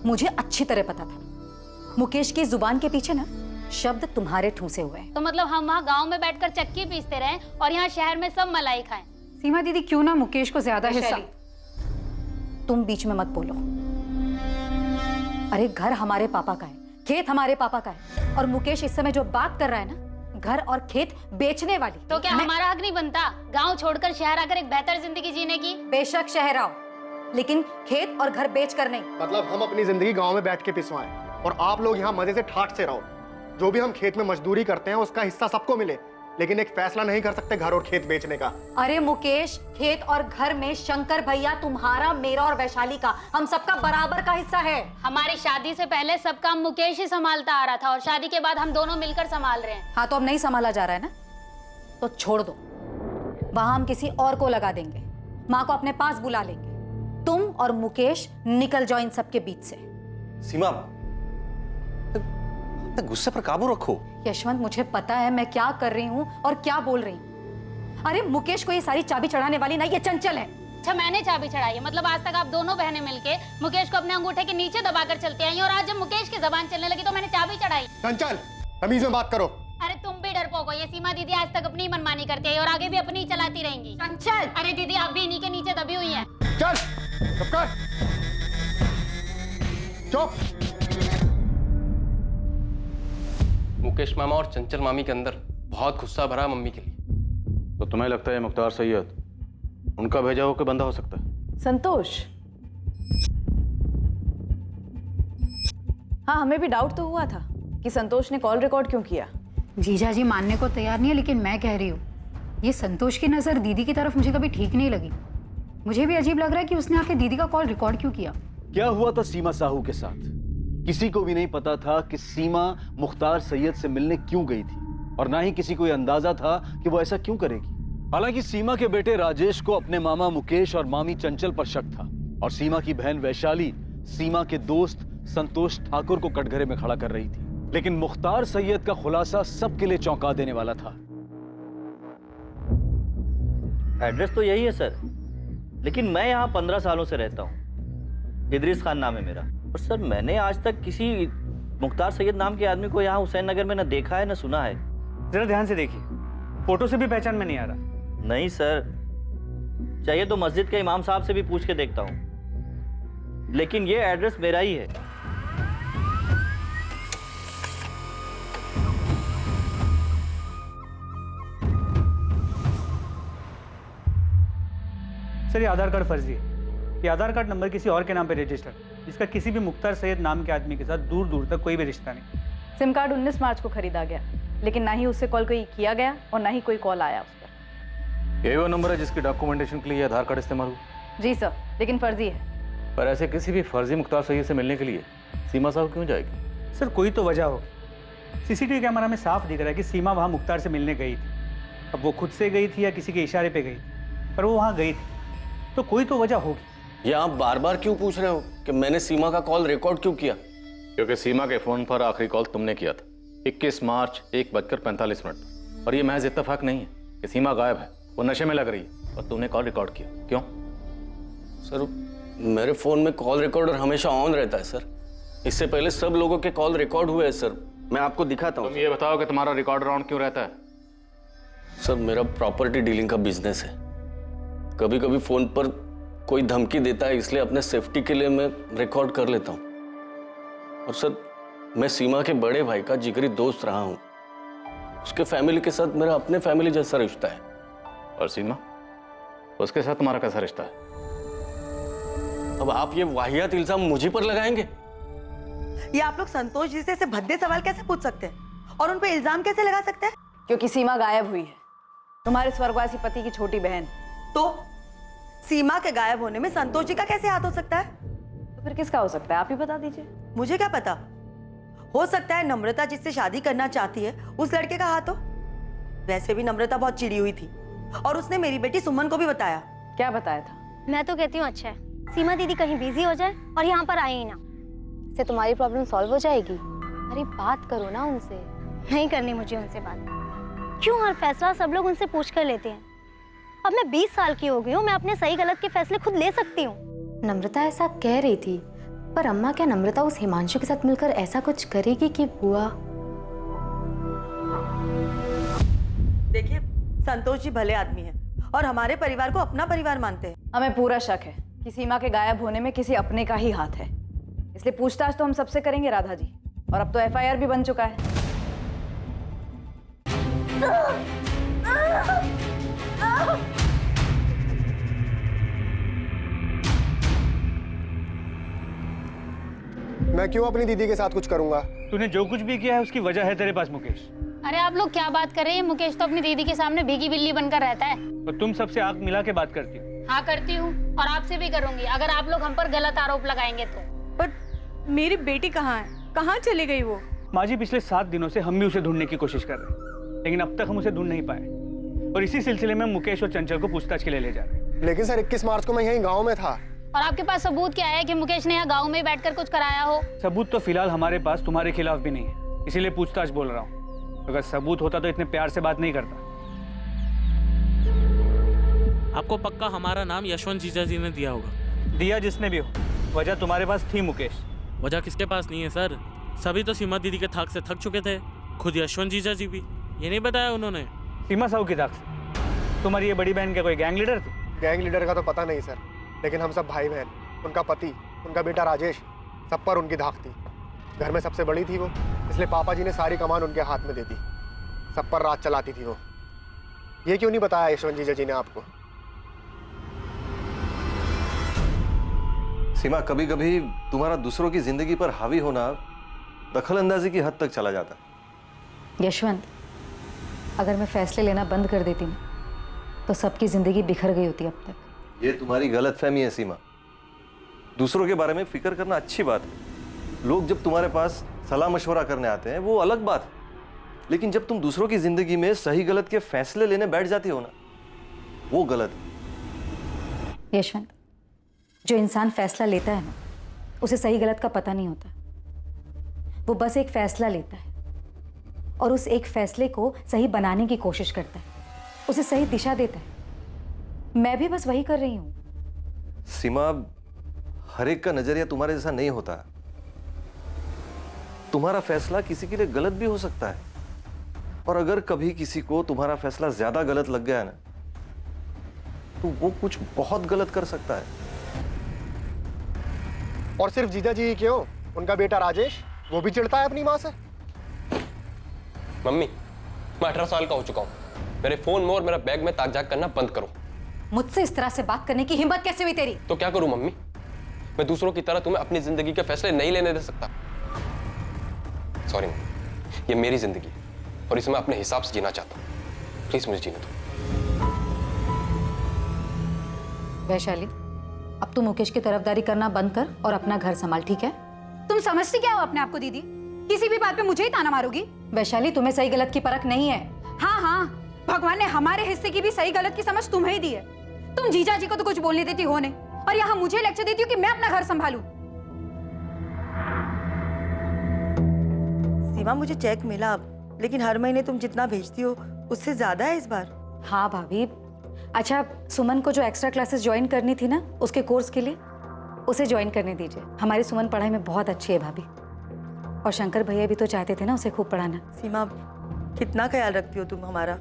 मुझे अच्छी तरह पता था मुकेश की जुबान के पीछे ना शब्द तुम्हारे ठूसे हुए हैं। तो मतलब हम वहाँ गांव में बैठकर चक्की पीसते रहे और यहाँ शहर में सब मलाई खाएं। सीमा दीदी, क्यों ना मुकेश को ज्यादा हिस्सा। तुम बीच में मत बोलो। अरे घर हमारे पापा का है, खेत हमारे पापा का है, और मुकेश इस समय जो बात कर रहा है ना, घर और खेत बेचने वाली। तो क्या हमारा हक नहीं बनता गाँव छोड़कर शहर आकर एक बेहतर जिंदगी जीने की? बेशक शहर आओ, लेकिन खेत और घर बेच कर नहीं। मतलब हम अपनी जिंदगी गांव में बैठ के पिसवाएं और आप लोग यहाँ मजे से ठाट से रहो। जो भी हम खेत में मजदूरी करते हैं उसका हिस्सा सबको मिले, लेकिन एक फैसला नहीं कर सकते घर और खेत बेचने का। अरे मुकेश, खेत और घर में शंकर भैया तुम्हारा, मेरा और वैशाली का, हम सबका बराबर का हिस्सा है। हमारी शादी से पहले सब काम मुकेश ही संभालता आ रहा था और शादी के बाद हम दोनों मिलकर संभाल रहे हैं। हाँ, तो अब नहीं संभाला जा रहा है ना, तो छोड़ दो। वहां हम किसी और को लगा देंगे, माँ को अपने पास बुला लेंगे। तुम और मुकेश निकल जाओ इन सबके बीच से। सीमा, गुस्से पर काबू रखो। यशवंत, मुझे पता है मैं क्या कर रही हूँ और क्या बोल रही हूँ। अरे मुकेश को ये सारी चाबी चढ़ाने वाली ना ये चंचल है। अच्छा, मैंने चाबी चढ़ाई है? मतलब आज तक आप दोनों बहनें मिलके मुकेश को अपने अंगूठे के नीचे दबाकर चलती आई और आज जब मुकेश की जबान चलने लगी तो मैंने चाबी चढ़ाई। चंचल, तमीज में बात करो। अरे तुम भी डरपोक हो। ये सीमा दीदी आज तक अपनी मनमानी करती है और आगे भी अपनी चलाती रहेंगी। चंचल! अरे दीदी, आप भी इन्हीं के नीचे दबी हुई हैं। चल, चुप कर। चुप। मुकेश मामा और चंचल मामी के अंदर बहुत गुस्सा भरा मम्मी के लिए। तो तुम्हें लगता है मुख्तार सैयद उनका भेजा हुआ कोई बंदा हो सकता है? संतोष, हाँ हमें भी डाउट तो हुआ था कि संतोष ने कॉल रिकॉर्ड क्यों किया। जीजा जी मानने को तैयार नहीं है, लेकिन मैं कह रही हूँ ये संतोष की नज़र दीदी की तरफ मुझे कभी ठीक नहीं लगी। मुझे भी अजीब लग रहा है कि उसने आके दीदी का कॉल रिकॉर्ड क्यों किया। क्या हुआ था सीमा साहू के साथ? किसी को भी नहीं पता था कि सीमा मुख्तार सैयद से मिलने क्यों गई थी, और ना ही किसी को यह अंदाजा था कि वो ऐसा क्यों करेगी। हालांकि सीमा के बेटे राजेश को अपने मामा मुकेश और मामी चंचल पर शक था, और सीमा की बहन वैशाली सीमा के दोस्त संतोष ठाकुर को कटघरे में खड़ा कर रही थी। लेकिन मुख्तार सैयद का खुलासा सबके लिए चौंका देने वाला था। एड्रेस तो यही है सर, लेकिन मैं यहाँ 15 सालों से रहता हूँ। इदरीस खान नाम है मेरा। और सर मैंने आज तक किसी मुख्तार सैयद नाम के आदमी को यहाँ हुसैन नगर में न देखा है न सुना है। जरा ध्यान से देखिए, फोटो से भी पहचान में नहीं आ रहा। नहीं सर, चाहिए तो मस्जिद के इमाम साहब से भी पूछ के देखता हूँ, लेकिन ये एड्रेस मेरा ही है। सर ये आधार कार्ड फर्जी है। ये आधार कार्ड नंबर किसी और के नाम पे रजिस्टर्ड, जिसका किसी भी मुख्तार सैयद नाम के आदमी के साथ दूर दूर तक कोई भी रिश्ता नहीं। सिम कार्ड 19 मार्च को खरीदा गया, लेकिन ना ही उससे कॉल कोई किया गया और ना ही कोई कॉल आया उस पर। यही वो नंबर है जिसकी डॉक्यूमेंटेशन के लिए आधार कार्ड इस्तेमाल हुआ? जी सर, लेकिन फर्जी है। पर ऐसे किसी भी फर्जी मुख्तार सैयद से मिलने के लिए सीमा साहब क्यों जाएगी? सर कोई तो वजह हो। सीसीटीवी कैमरा में साफ दिख रहा है कि सीमा वहाँ मुख्तार से मिलने गई थी। अब वो खुद से गई थी या किसी के इशारे पे गई थी, पर वो वहाँ गई थी, तो कोई तो वजह होगी। ये आप बार बार क्यों पूछ रहे हो कि मैंने सीमा का कॉल रिकॉर्ड क्यों किया? क्योंकि सीमा के फोन पर आखिरी कॉल तुमने किया था 21 मार्च 1:45 पर, और ये महज इत्तेफाक नहीं है कि सीमा गायब है, वो नशे में लग रही है और तुमने कॉल रिकॉर्ड किया। क्यों? सर मेरे फोन में कॉल रिकॉर्डर हमेशा ऑन रहता है सर। इससे पहले सब लोगों के कॉल रिकॉर्ड हुए हैं सर, मैं आपको दिखाता हूँ। तुम ये बताओ कि तुम्हारा रिकॉर्डर ऑन क्यों रहता है? सर मेरा प्रॉपर्टी डीलिंग का बिजनेस है। कभी कभी फोन पर कोई धमकी देता है, इसलिए अपने सेफ्टी के लिए मैं रिकॉर्ड कर लेता हूँ। और सर मैं सीमा के बड़े भाई का जिगरी दोस्त रहा हूँ। उसके फैमिली के साथ मेरा अपने फैमिली जैसा रिश्ता है। और सीमा, उसके साथ तुम्हारा कैसा रिश्ता है? अब आप ये वाहियात इल्जाम मुझे पर लगाएंगे? ये आप लोग संतोष जी से ऐसे भद्दे सवाल कैसे पूछ सकते हैं और उन पे इल्जाम कैसे लगा सकते हैं? क्योंकि सीमा गायब हुई है, तुम्हारे स्वर्गवासी पति की छोटी बहन। तो सीमा के गायब होने में संतोष जी का कैसे हाथ हो सकता है? तो फिर किसका हो सकता है, आप ही बता दीजिए। मुझे क्या पता, हो सकता है नम्रता जिससे शादी करना चाहती है उस लड़के का हाथ हो। वैसे भी नम्रता बहुत चिड़ी हुई थी और उसने मेरी बेटी सुमन को भी बताया। क्या बताया था? मैं तो कहती हूँ अच्छा है सीमा दीदी कहीं बिजी हो जाए और यहाँ पर आए ही ना, इससे तुम्हारी प्रॉब्लम सॉल्व हो जाएगी। अरे बात करो ना उनसे। नहीं करनी मुझे उनसे बात। क्यों हर फैसला सब लोग उनसे पूछ कर लेते हैं? अब मैं 20 साल की हो गई हूँ, मैं अपने सही गलत के फैसले खुद ले सकती हूँ। नम्रता ऐसा कह रही थी, पर अम्मा क्या नम्रता उस हिमांशु के साथ मिलकर ऐसा कुछ करेगी कि बुआ? देखिए संतोष जी भले आदमी हैं और हमारे परिवार को अपना परिवार मानते हैं। हमें पूरा शक है कि सीमा के गायब होने में किसी अपने का ही हाथ है, इसलिए पूछताछ तो हम सबसे करेंगे राधा जी। और अब तो FIR भी बन चुका है। मैं क्यों अपनी दीदी के साथ कुछ करूंगा? तूने जो कुछ भी किया है उसकी वजह है तेरे पास मुकेश। अरे आप लोग क्या बात कर रहे हैं? मुकेश तो अपनी दीदी के सामने भीगी बिल्ली बनकर रहता है। और तुम सबसे आंख मिला के बात करती हो। हाँ करती हूँ, और आपसे भी करूंगी अगर आप लोग हम पर गलत आरोप लगाएंगे तो। पर मेरी बेटी कहाँ है? कहाँ चली गई वो? माँ जी पिछले 7 दिनों से हम भी उसे ढूंढने की कोशिश कर रहे हैं, लेकिन अब तक हम उसे ढूंढ नहीं पाए। और इसी सिलसिले में मुकेश और चंचल को पूछताछ के लिए ले जा रहे हैं। लेकिन सर 21 मार्च को मैं यहीं गाँव में था। और आपके पास सबूत क्या है कि मुकेश ने यहाँ गाँव में बैठकर कुछ कराया हो? सबूत तो फिलहाल हमारे पास तुम्हारे खिलाफ भी नहीं है, इसीलिए पूछताछ बोल रहा हूँ। अगर सबूत होता तो इतने प्यार से बात नहीं करता। आपको पक्का हमारा नाम यशवंत जीजा जी ने दिया होगा। दिया जिसने भी हो, वजह तुम्हारे पास थी मुकेश। वजह किसके पास नहीं है सर? सभी तो सीमा दीदी के थाक से थक चुके थे, खुद यशवंत जीजा जी भी। ये नहीं बताया उन्होंने? सीमा साहू की थाक से? तुम्हारी ये बड़ी बहन क्या कोई गैंग लीडर थी? गैंग लीडर का तो पता नहीं सर, लेकिन हम सब भाई बहन, उनका पति, उनका बेटा राजेश, सब पर उनकी धाक थी। घर में सबसे बड़ी थी वो, इसलिए पापा जी ने सारी कमान उनके हाथ में दे दी। सब पर राज चलाती थी वो। ये क्यों नहीं बताया यशवंत जीजा जी ने आपको? सीमा, कभी कभी तुम्हारा दूसरों की जिंदगी पर हावी होना दखल अंदाजी की हद तक चला जाता है। यशवंत, अगर मैं फैसले लेना बंद कर देती ना तो सबकी जिंदगी बिखर गई होती अब तक। ये तुम्हारी गलतफहमी है सीमा। दूसरों के बारे में फिक्र करना अच्छी बात है। लोग जब तुम्हारे पास सलाह मशवरा करने आते हैं वो अलग बात है, लेकिन जब तुम दूसरों की जिंदगी में सही गलत के फैसले लेने बैठ जाती हो ना, वो गलत है। यशवंत, जो इंसान फैसला लेता है ना, उसे सही गलत का पता नहीं होता। वो बस एक फैसला लेता है और उस एक फैसले को सही बनाने की कोशिश करता है, उसे सही दिशा देता है। मैं भी बस वही कर रही हूं। सीमा, हर एक का नजरिया तुम्हारे जैसा नहीं होता। तुम्हारा फैसला किसी के लिए गलत भी हो सकता है, और अगर कभी किसी को तुम्हारा फैसला ज्यादा गलत लग गया ना, तो वो कुछ बहुत गलत कर सकता है। और सिर्फ जीजा जी ही क्यों, उनका बेटा राजेश वो भी चिढ़ता है अपनी माँ से। मम्मी, मैं 18 साल का हो चुका हूँ। मेरे फोन में और मेरा बैग में ताक झाक करना बंद करो। मुझसे इस तरह से बात करने की हिम्मत कैसे हुई तेरी? तो क्या करूं मम्मी? मैं दूसरों की तरह तुम्हें अपनी जिंदगी के फैसले नहीं लेने दे सकता। सॉरी मम्मी, ये मेरी जिंदगी है और इसे मैं अपने हिसाब से जीना चाहता हूँ। प्लीज मुझे जीने दो। वैशाली, अब तू मुकेश की तरफदारी करना बंद कर और अपना घर संभाल, ठीक है? तुम समझती क्या हो अपने आप को दीदी? किसी भी बात पे मुझे ही ताना मारोगी? वैशाली, तुम्हें सही गलत की परख नहीं है। हाँ हाँ, भगवान ने हमारे हिस्से की भी सही गलत की समझ तुम्हें ही दी है। तुम जीजा जी को तो कुछ बोलने देती हो नहीं, और यहाँ मुझे लेक्चर देती हो कि मैं अपना घर संभालूं। सीमा, मुझे चेक मिला, लेकिन हर महीने तुम जितना भेजती हो उससे ज्यादा है इस बार। हाँ भाभी। अच्छा, सुमन को जो एक्स्ट्रा क्लासेस ज्वाइन करनी थी ना उसके कोर्स के लिए, उसे ज्वाइन करने दीजिए। हमारी सुमन पढ़ाई में बहुत अच्छी है भाभी, और शंकर भैया भी तो चाहते थे ना उसे खूब पढ़ाना। सीमा, कितना ख्याल रखती हो तुम हमारा।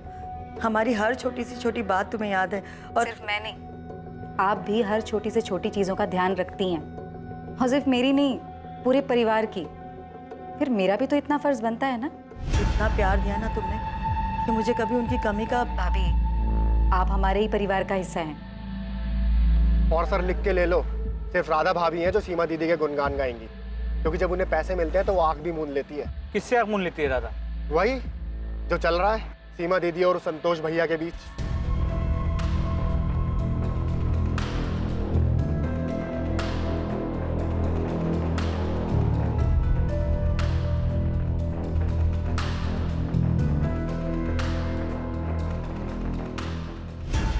हमारी हर छोटी से छोटी बात तुम्हें याद है। और सिर्फ मैं नहीं, आप भी हर छोटी से छोटी चीजों का ध्यान रखती हैं, और सिर्फ मेरी नहीं, पूरे परिवार की। फिर मेरा भी तो इतना फर्ज बनता है ना। इतना प्यार दिया ना तुमने कि मुझे कभी उनकी कमी का। भाभी, आप हमारे ही परिवार का हिस्सा हैं। और सर लिख के ले लो, सिर्फ राधा भाभी हैं जो सीमा दीदी के गुणगान गाएंगी, क्योंकि जब उन्हें पैसे मिलते हैं तो वो आंख भी मूंद लेती है। किससे आंख मूंद लेती है राधा? वही जो चल रहा है सीमा दीदी और संतोष भैया के बीच।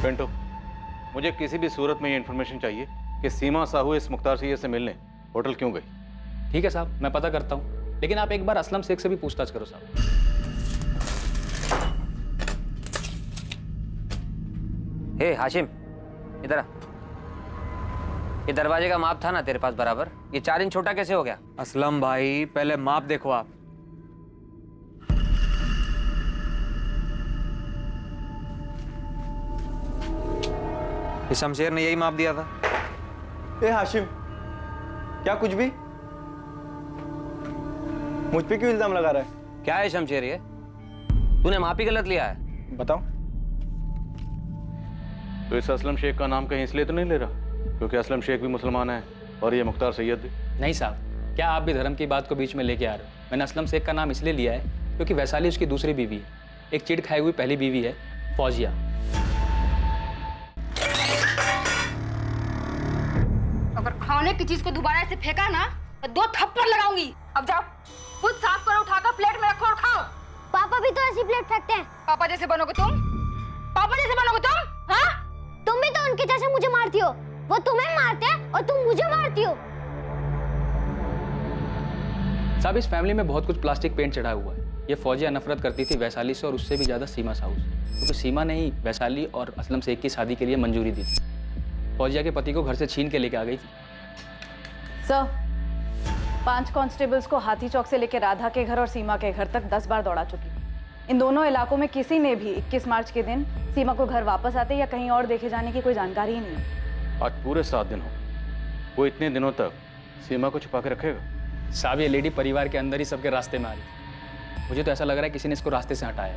पिंटू, मुझे किसी भी सूरत में ये इन्फॉर्मेशन चाहिए कि सीमा साहू इस मुख्तार सैयद से मिलने होटल क्यों गई। ठीक है साहब, मैं पता करता हूँ, लेकिन आप एक बार असलम शेख से भी पूछताछ करो साहब। हे हाशिम, इधर आ। ये दरवाजे का माप था ना तेरे पास बराबर, ये 4 इंच छोटा कैसे हो गया? असलम भाई, पहले माप देखो आप। ये शमशेर ने यही माप दिया था। ए हाशिम, क्या कुछ भी? मुझ पे क्यों इल्जाम लगा रहा है? क्या है शमशेर ये? तूने माप ही गलत लिया है। बताओ। तो इस असलम शेख का नाम कहीं इसलिए तो नहीं ले रहा क्योंकि असलम शेख भी मुसलमान है और ये मुख्तार सैयद भी? नहीं साहब, क्या आप भी धर्म की बात को बीच में लेके आ रहे हो? मैंने असलम शेख का नाम इसलिए लिया है क्योंकि वैशाली उसकी दूसरी बीवी है, एक चिढ़ खाई हुई पहली बीवी है फौजिया। अगर खाने की चीज को दोबारा ऐसे फेंका ना तो 2 थप्पड़ लगाऊंगी। अब जाओ, खुद साफ करो, उठाकर प्लेट में रखो और खाओ। पापा भी तो ऐसी प्लेट फेंकते हैं। पापा जैसे बनोगे तुम? पापा जैसे बनोगे तुम? हाँ? तुम भी तो उनके जैसे मुझे मारती हो। वो तुम्हें मारते हैं और तुम मुझे मारती हो। साहब, इस फैमिली में बहुत कुछ प्लास्टिक पेंट चढ़ा हुआ है। ये फौजिया नफरत करती थी वैशाली से और उससे भी ज्यादा सीमा साहू से, क्योंकि सीमा ने ही वैशाली और असलम शेख की शादी के लिए मंजूरी दी थी। फौजिया के पति को घर से छीन के लेके आ गई थी। सर, 5 कांस्टेबल्स को हाथी चौक से लेकर राधा के घर और सीमा के घर तक 10 बार दौड़ा चुकी। इन दोनों इलाकों में किसी ने भी 21 मार्च के दिन सीमा को घर वापस आते या कहीं और देखे जाने की कोई जानकारी ही नहीं है। आज पूरे 7 दिन हो, वो इतने दिनों तक सीमा को छुपा के रखेगा? साहब, ये लेडी परिवार के अंदर ही सबके रास्ते में आ रही थी। मुझे तो ऐसा लग रहा है किसी ने इसको रास्ते से हटाया।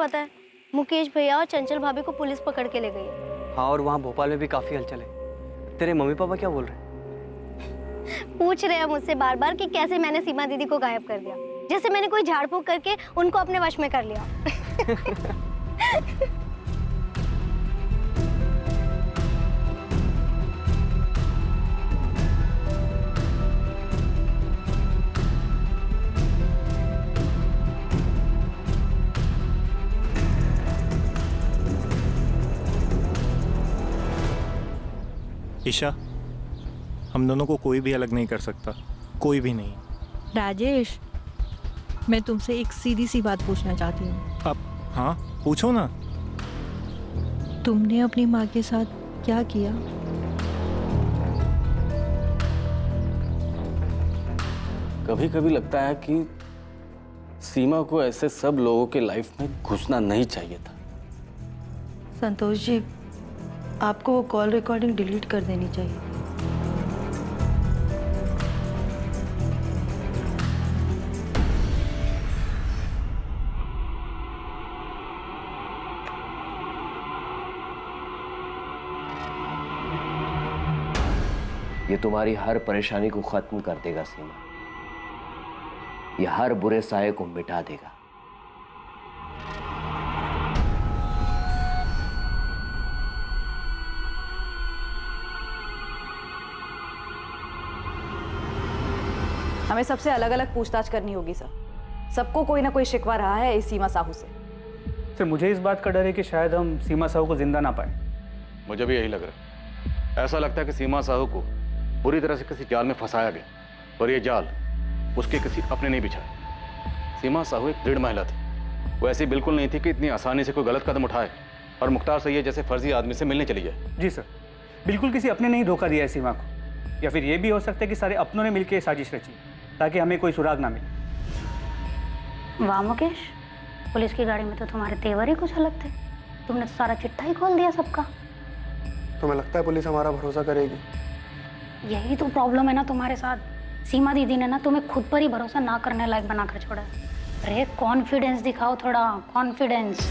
पता है, मुकेश भैया और चंचल भाभी को पुलिस पकड़ के ले गई है। हाँ, और वहाँ भोपाल में भी काफी हलचल है। तेरे मम्मी पापा क्या बोल रहे हैं? पूछ रहे हैं मुझसे बार बार कि कैसे मैंने सीमा दीदी को गायब कर दिया, जैसे मैंने कोई झाड़ फूक करके उनको अपने वश में कर लिया। ईशा, हम दोनों को कोई भी अलग नहीं कर सकता, कोई भी नहीं। राजेश, मैं तुमसे एक सीधी सी बात पूछना चाहती हूँ। अब हाँ, पूछो ना। तुमने अपनी माँ के साथ क्या किया? कभी कभी लगता है कि सीमा को ऐसे सब लोगों के लाइफ में घुसना नहीं चाहिए था। संतोष जी, आपको वो कॉल रिकॉर्डिंग डिलीट कर देनी चाहिए। ये तुम्हारी हर परेशानी को खत्म कर देगा सीमा, ये हर बुरे साये को मिटा देगा। हमें सबसे अलग अलग पूछताछ करनी होगी सर। सबको कोई ना कोई शिकवा रहा है इस सीमा साहू से। सर, मुझे इस बात का डर है कि शायद हम सीमा साहू को जिंदा ना पाए। मुझे भी यही लग रहा है। ऐसा लगता है कि सीमा साहू को बुरी तरह से किसी जाल में फंसाया गया, और ये जाल उसके किसी अपने नहीं बिछाए। सीमा साहू एक दृढ़ महिला थी, वो ऐसी बिल्कुल नहीं थी कि इतनी आसानी से कोई गलत कदम उठाए और मुख्तार सैयद जैसे फर्जी आदमी से मिलने चली जाए। जी सर, बिल्कुल किसी अपने ने ही धोखा दिया है सीमा को, या फिर ये भी हो सकता है कि सारे अपनों ने मिलकर साजिश रची ताकि हमें कोई सुराग ना मिले। वाह मुकेश, पुलिस की गाड़ी में तो तुम्हारे तेवर ही कुछ अलग थे। तुमने तो सारा चिट्ठा ही खोल दिया सबका। तुम्हें लगता है पुलिस हमारा भरोसा करेगी? यही तो प्रॉब्लम है ना तुम्हारे साथ। सीमा दीदी ने ना तुम्हें खुद पर ही भरोसा ना करने लायक बनाकर छोड़ा। अरे कॉन्फिडेंस दिखाओ, थोड़ा कॉन्फिडेंस।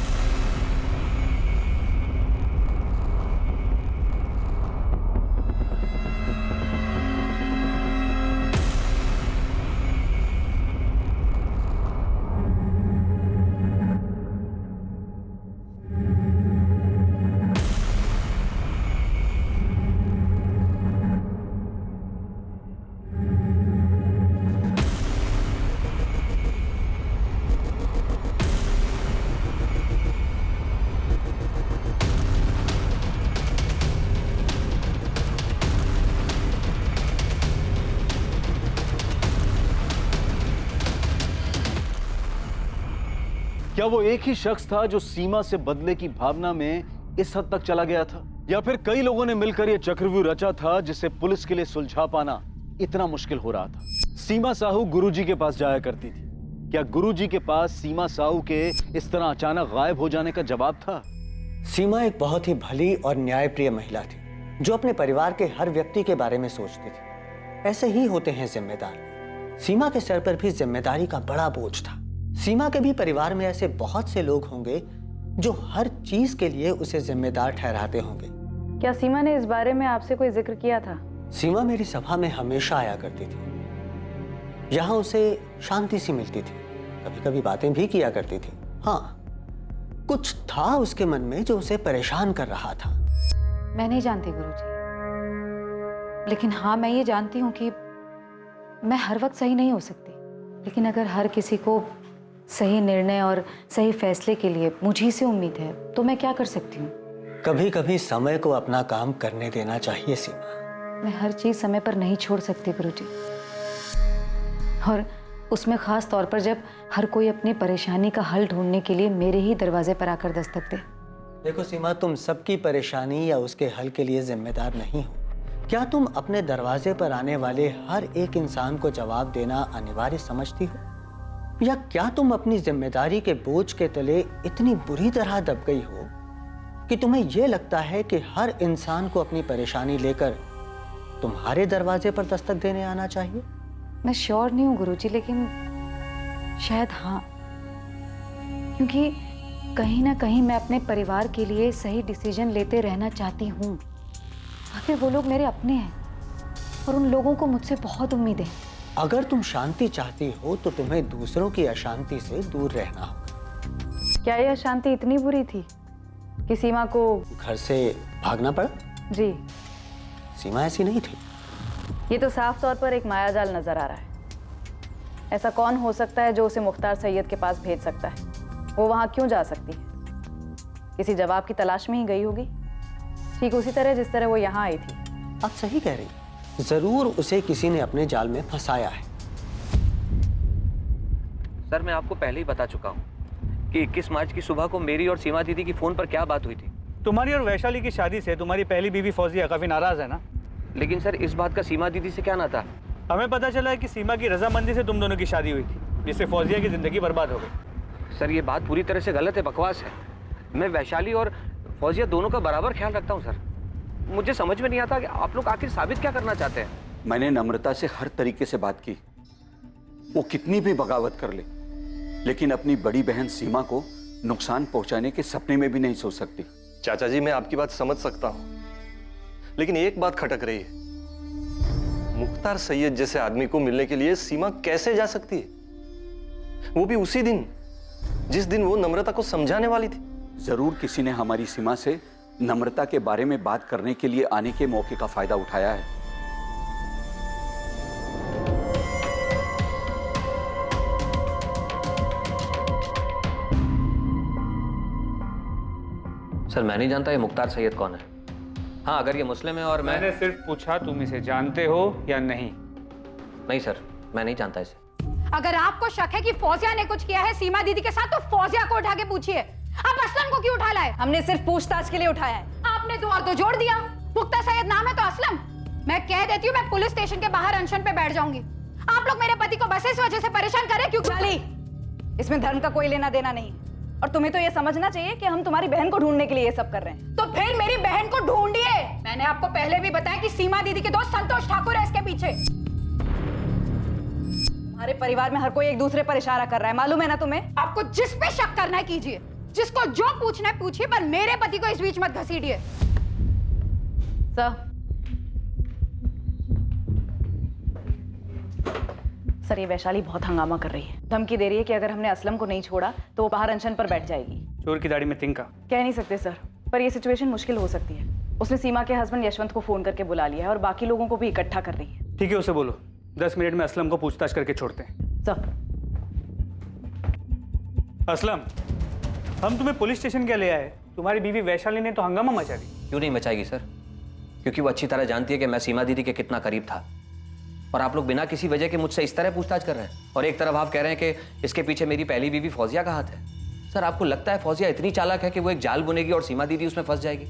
क्या वो एक ही शख्स था जो सीमा से बदले की भावना में इस हद तक चला गया था, या फिर कई लोगों ने मिलकर यह चक्रव्यूह रचा था जिसे पुलिस के लिए सुलझा पाना इतना मुश्किल हो रहा था? सीमा साहू गुरुजी के पास जाया करती थी। क्या गुरुजी के पास सीमा साहू के इस तरह अचानक गायब हो जाने का जवाब था? सीमा एक बहुत ही भली और न्यायप्रिय महिला थी, जो अपने परिवार के हर व्यक्ति के बारे में सोचती थी। ऐसे ही होते हैं जिम्मेदार। सीमा के सर पर भी जिम्मेदारी का बड़ा बोझ था। सीमा के भी परिवार में ऐसे बहुत से लोग होंगे जो हर चीज के लिए उसे जिम्मेदार ठहराते होंगे। क्या सीमा ने इस बारे में आपसे कोई जिक्र किया था? सीमा मेरी सभा में हमेशा आया करती थी। यहाँ उसे शांति सी मिलती थी, कभी कभी बातें भी किया करती थी। हाँ, कुछ था उसके मन में जो उसे परेशान कर रहा था। मैं नहीं जानती गुरुजी, लेकिन हाँ मैं ये जानती हूँ कि मैं हर वक्त सही नहीं हो सकती, लेकिन अगर हर किसी को सही निर्णय और सही फैसले के लिए मुझी से उम्मीद है तो मैं क्या कर सकती हूँ? कभी कभी समय को अपना काम करने देना चाहिए सीमा। मैं हर चीज समय पर नहीं छोड़ सकती गुरुजी, और उसमें खास तौर पर जब हर कोई अपनी परेशानी का हल ढूंढने के लिए मेरे ही दरवाजे पर आकर दस्तक दे। देखो सीमा, तुम सबकी परेशानी या उसके हल के लिए जिम्मेदार नहीं हो। क्या तुम अपने दरवाजे पर आने वाले हर एक इंसान को जवाब देना अनिवार्य समझती हो, या क्या तुम अपनी जिम्मेदारी के बोझ के तले इतनी बुरी तरह दब गई हो कि तुम्हें यह लगता है कि हर इंसान को अपनी परेशानी लेकर तुम्हारे दरवाजे पर दस्तक देने आना चाहिए? मैं श्योर नहीं हूँ गुरुजी, लेकिन शायद हाँ, क्योंकि कहीं ना कहीं मैं अपने परिवार के लिए सही डिसीजन लेते रहना चाहती हूँ। आखिर वो लोग मेरे अपने हैं और उन लोगों को मुझसे बहुत उम्मीद है। अगर तुम शांति चाहती हो तो तुम्हें दूसरों की अशांति से दूर रहना होगा। क्या यह अशांति इतनी बुरी थी कि सीमा को घर से भागना पड़ा? जी, सीमा ऐसी नहीं थी। ये तो साफ तौर पर एक मायाजाल नजर आ रहा है। ऐसा कौन हो सकता है जो उसे मुख्तार सैयद के पास भेज सकता है? वो वहां क्यों जा सकती है? किसी जवाब की तलाश में ही गई होगी, ठीक उसी तरह जिस तरह वो यहाँ आई थी। आप सही कह रही। जरूर उसे किसी ने अपने जाल में फंसाया है। सर मैं आपको पहले ही बता चुका हूँ कि 21 मार्च की सुबह को मेरी और सीमा दीदी की फोन पर क्या बात हुई थी। तुम्हारी और वैशाली की शादी से तुम्हारी पहली बीवी फौजिया काफी नाराज है ना? लेकिन सर इस बात का सीमा दीदी से क्या नाता? हमें पता चला है कि सीमा की रजामंदी से तुम दोनों की शादी हुई थी, जिससे फौजिया की जिंदगी बर्बाद हो गई। सर ये बात पूरी तरह से गलत है, बकवास है। मैं वैशाली और फौजिया दोनों का बराबर ख्याल रखता हूँ सर। मुझे समझ में नहीं आता कि आप लोग आखिर साबित क्या करना चाहते हैं। मैंने नम्रता से हर तरीके से बात की, वो कितनी भी बगावत कर ले, लेकिन अपनी बड़ी बहन सीमा को नुकसान पहुंचाने के सपने में भी नहीं सोच सकती। चाचा जी मैं आपकी बात समझ सकता हूं, लेकिन एक बात खटक रही है। मुख्तार सैयद जैसे आदमी को मिलने के लिए सीमा कैसे जा सकती है, वो भी उसी दिन जिस दिन वो नम्रता को समझाने वाली थी। जरूर किसी ने हमारी सीमा से नम्रता के बारे में बात करने के लिए आने के मौके का फायदा उठाया है। सर मैं नहीं जानता ये मुख्तार सैयद कौन है। हाँ अगर ये मुस्लिम है और मैंने सिर्फ पूछा तुम इसे जानते हो या नहीं। नहीं सर मैं नहीं जानता इसे। अगर आपको शक है कि फौजिया ने कुछ किया है सीमा दीदी के साथ तो फौजिया को उठा के पूछिए। आप असलम को क्यों उठा लाए? हमने सिर्फ पूछताछ के लिए उठाया है। आपने दो और दो जोड़ दिया। मुख्तार सैयद नाम है तो असलम। मैं कह देती हूँ मैं पुलिस स्टेशन के बाहर अनशन पे बैठ जाऊंगी। आप लोग मेरे पति को बस इस वजह से परेशान करें क्योंकि इसमें धर्म का कोई लेना देना नहीं, और तुम्हें तो ये समझना चाहिए कि हम तुम्हारी बहन को ढूंढने के लिए ये सब कर रहे हैं। तो फिर मेरी बहन को ढूंढिए। मैंने आपको पहले भी बताया कि सीमा दीदी के दोस्त संतोष ठाकुर है इसके पीछे। हमारे परिवार में हर कोई एक दूसरे पर इशारा कर रहा है, मालूम है ना तुम्हें? आपको जिस पे शक करना है कीजिए, जिसको जो पूछना है पूछिए, पर मेरे पति को इस बीच मत घसीटिए। सर ये वैशाली बहुत हंगामा कर रही है, धमकी दे रही है कि अगर हमने असलम को नहीं छोड़ा तो वो बाहर अनशन पर बैठ जाएगी। चोर की दाढ़ी में तिनका। कह नहीं सकते सर, पर ये सिचुएशन मुश्किल हो सकती है। उसने सीमा के हस्बैंड यशवंत को फोन करके बुला लिया है और बाकी लोगों को भी इकट्ठा कर रही है। ठीक है उसे बोलो 10 मिनट में असलम को पूछताछ करके छोड़ते हैं। सर असलम हम तुम्हें पुलिस स्टेशन क्या ले आए? तुम्हारी बीवी वैशाली ने तो हंगामा मचा दी। क्यों नहीं मचाएगी सर? क्योंकि वो अच्छी तरह जानती है कि मैं सीमा दीदी के कितना करीब था, और आप लोग बिना किसी वजह के मुझसे इस तरह पूछताछ कर रहे हैं। और एक तरफ आप कह रहे हैं कि इसके पीछे मेरी पहली बीवी फौजिया का हाथ है। सर आपको लगता है फौजिया इतनी चालाक है कि वो एक जाल बुनेगी और सीमा दीदी उसमें फंस जाएगी?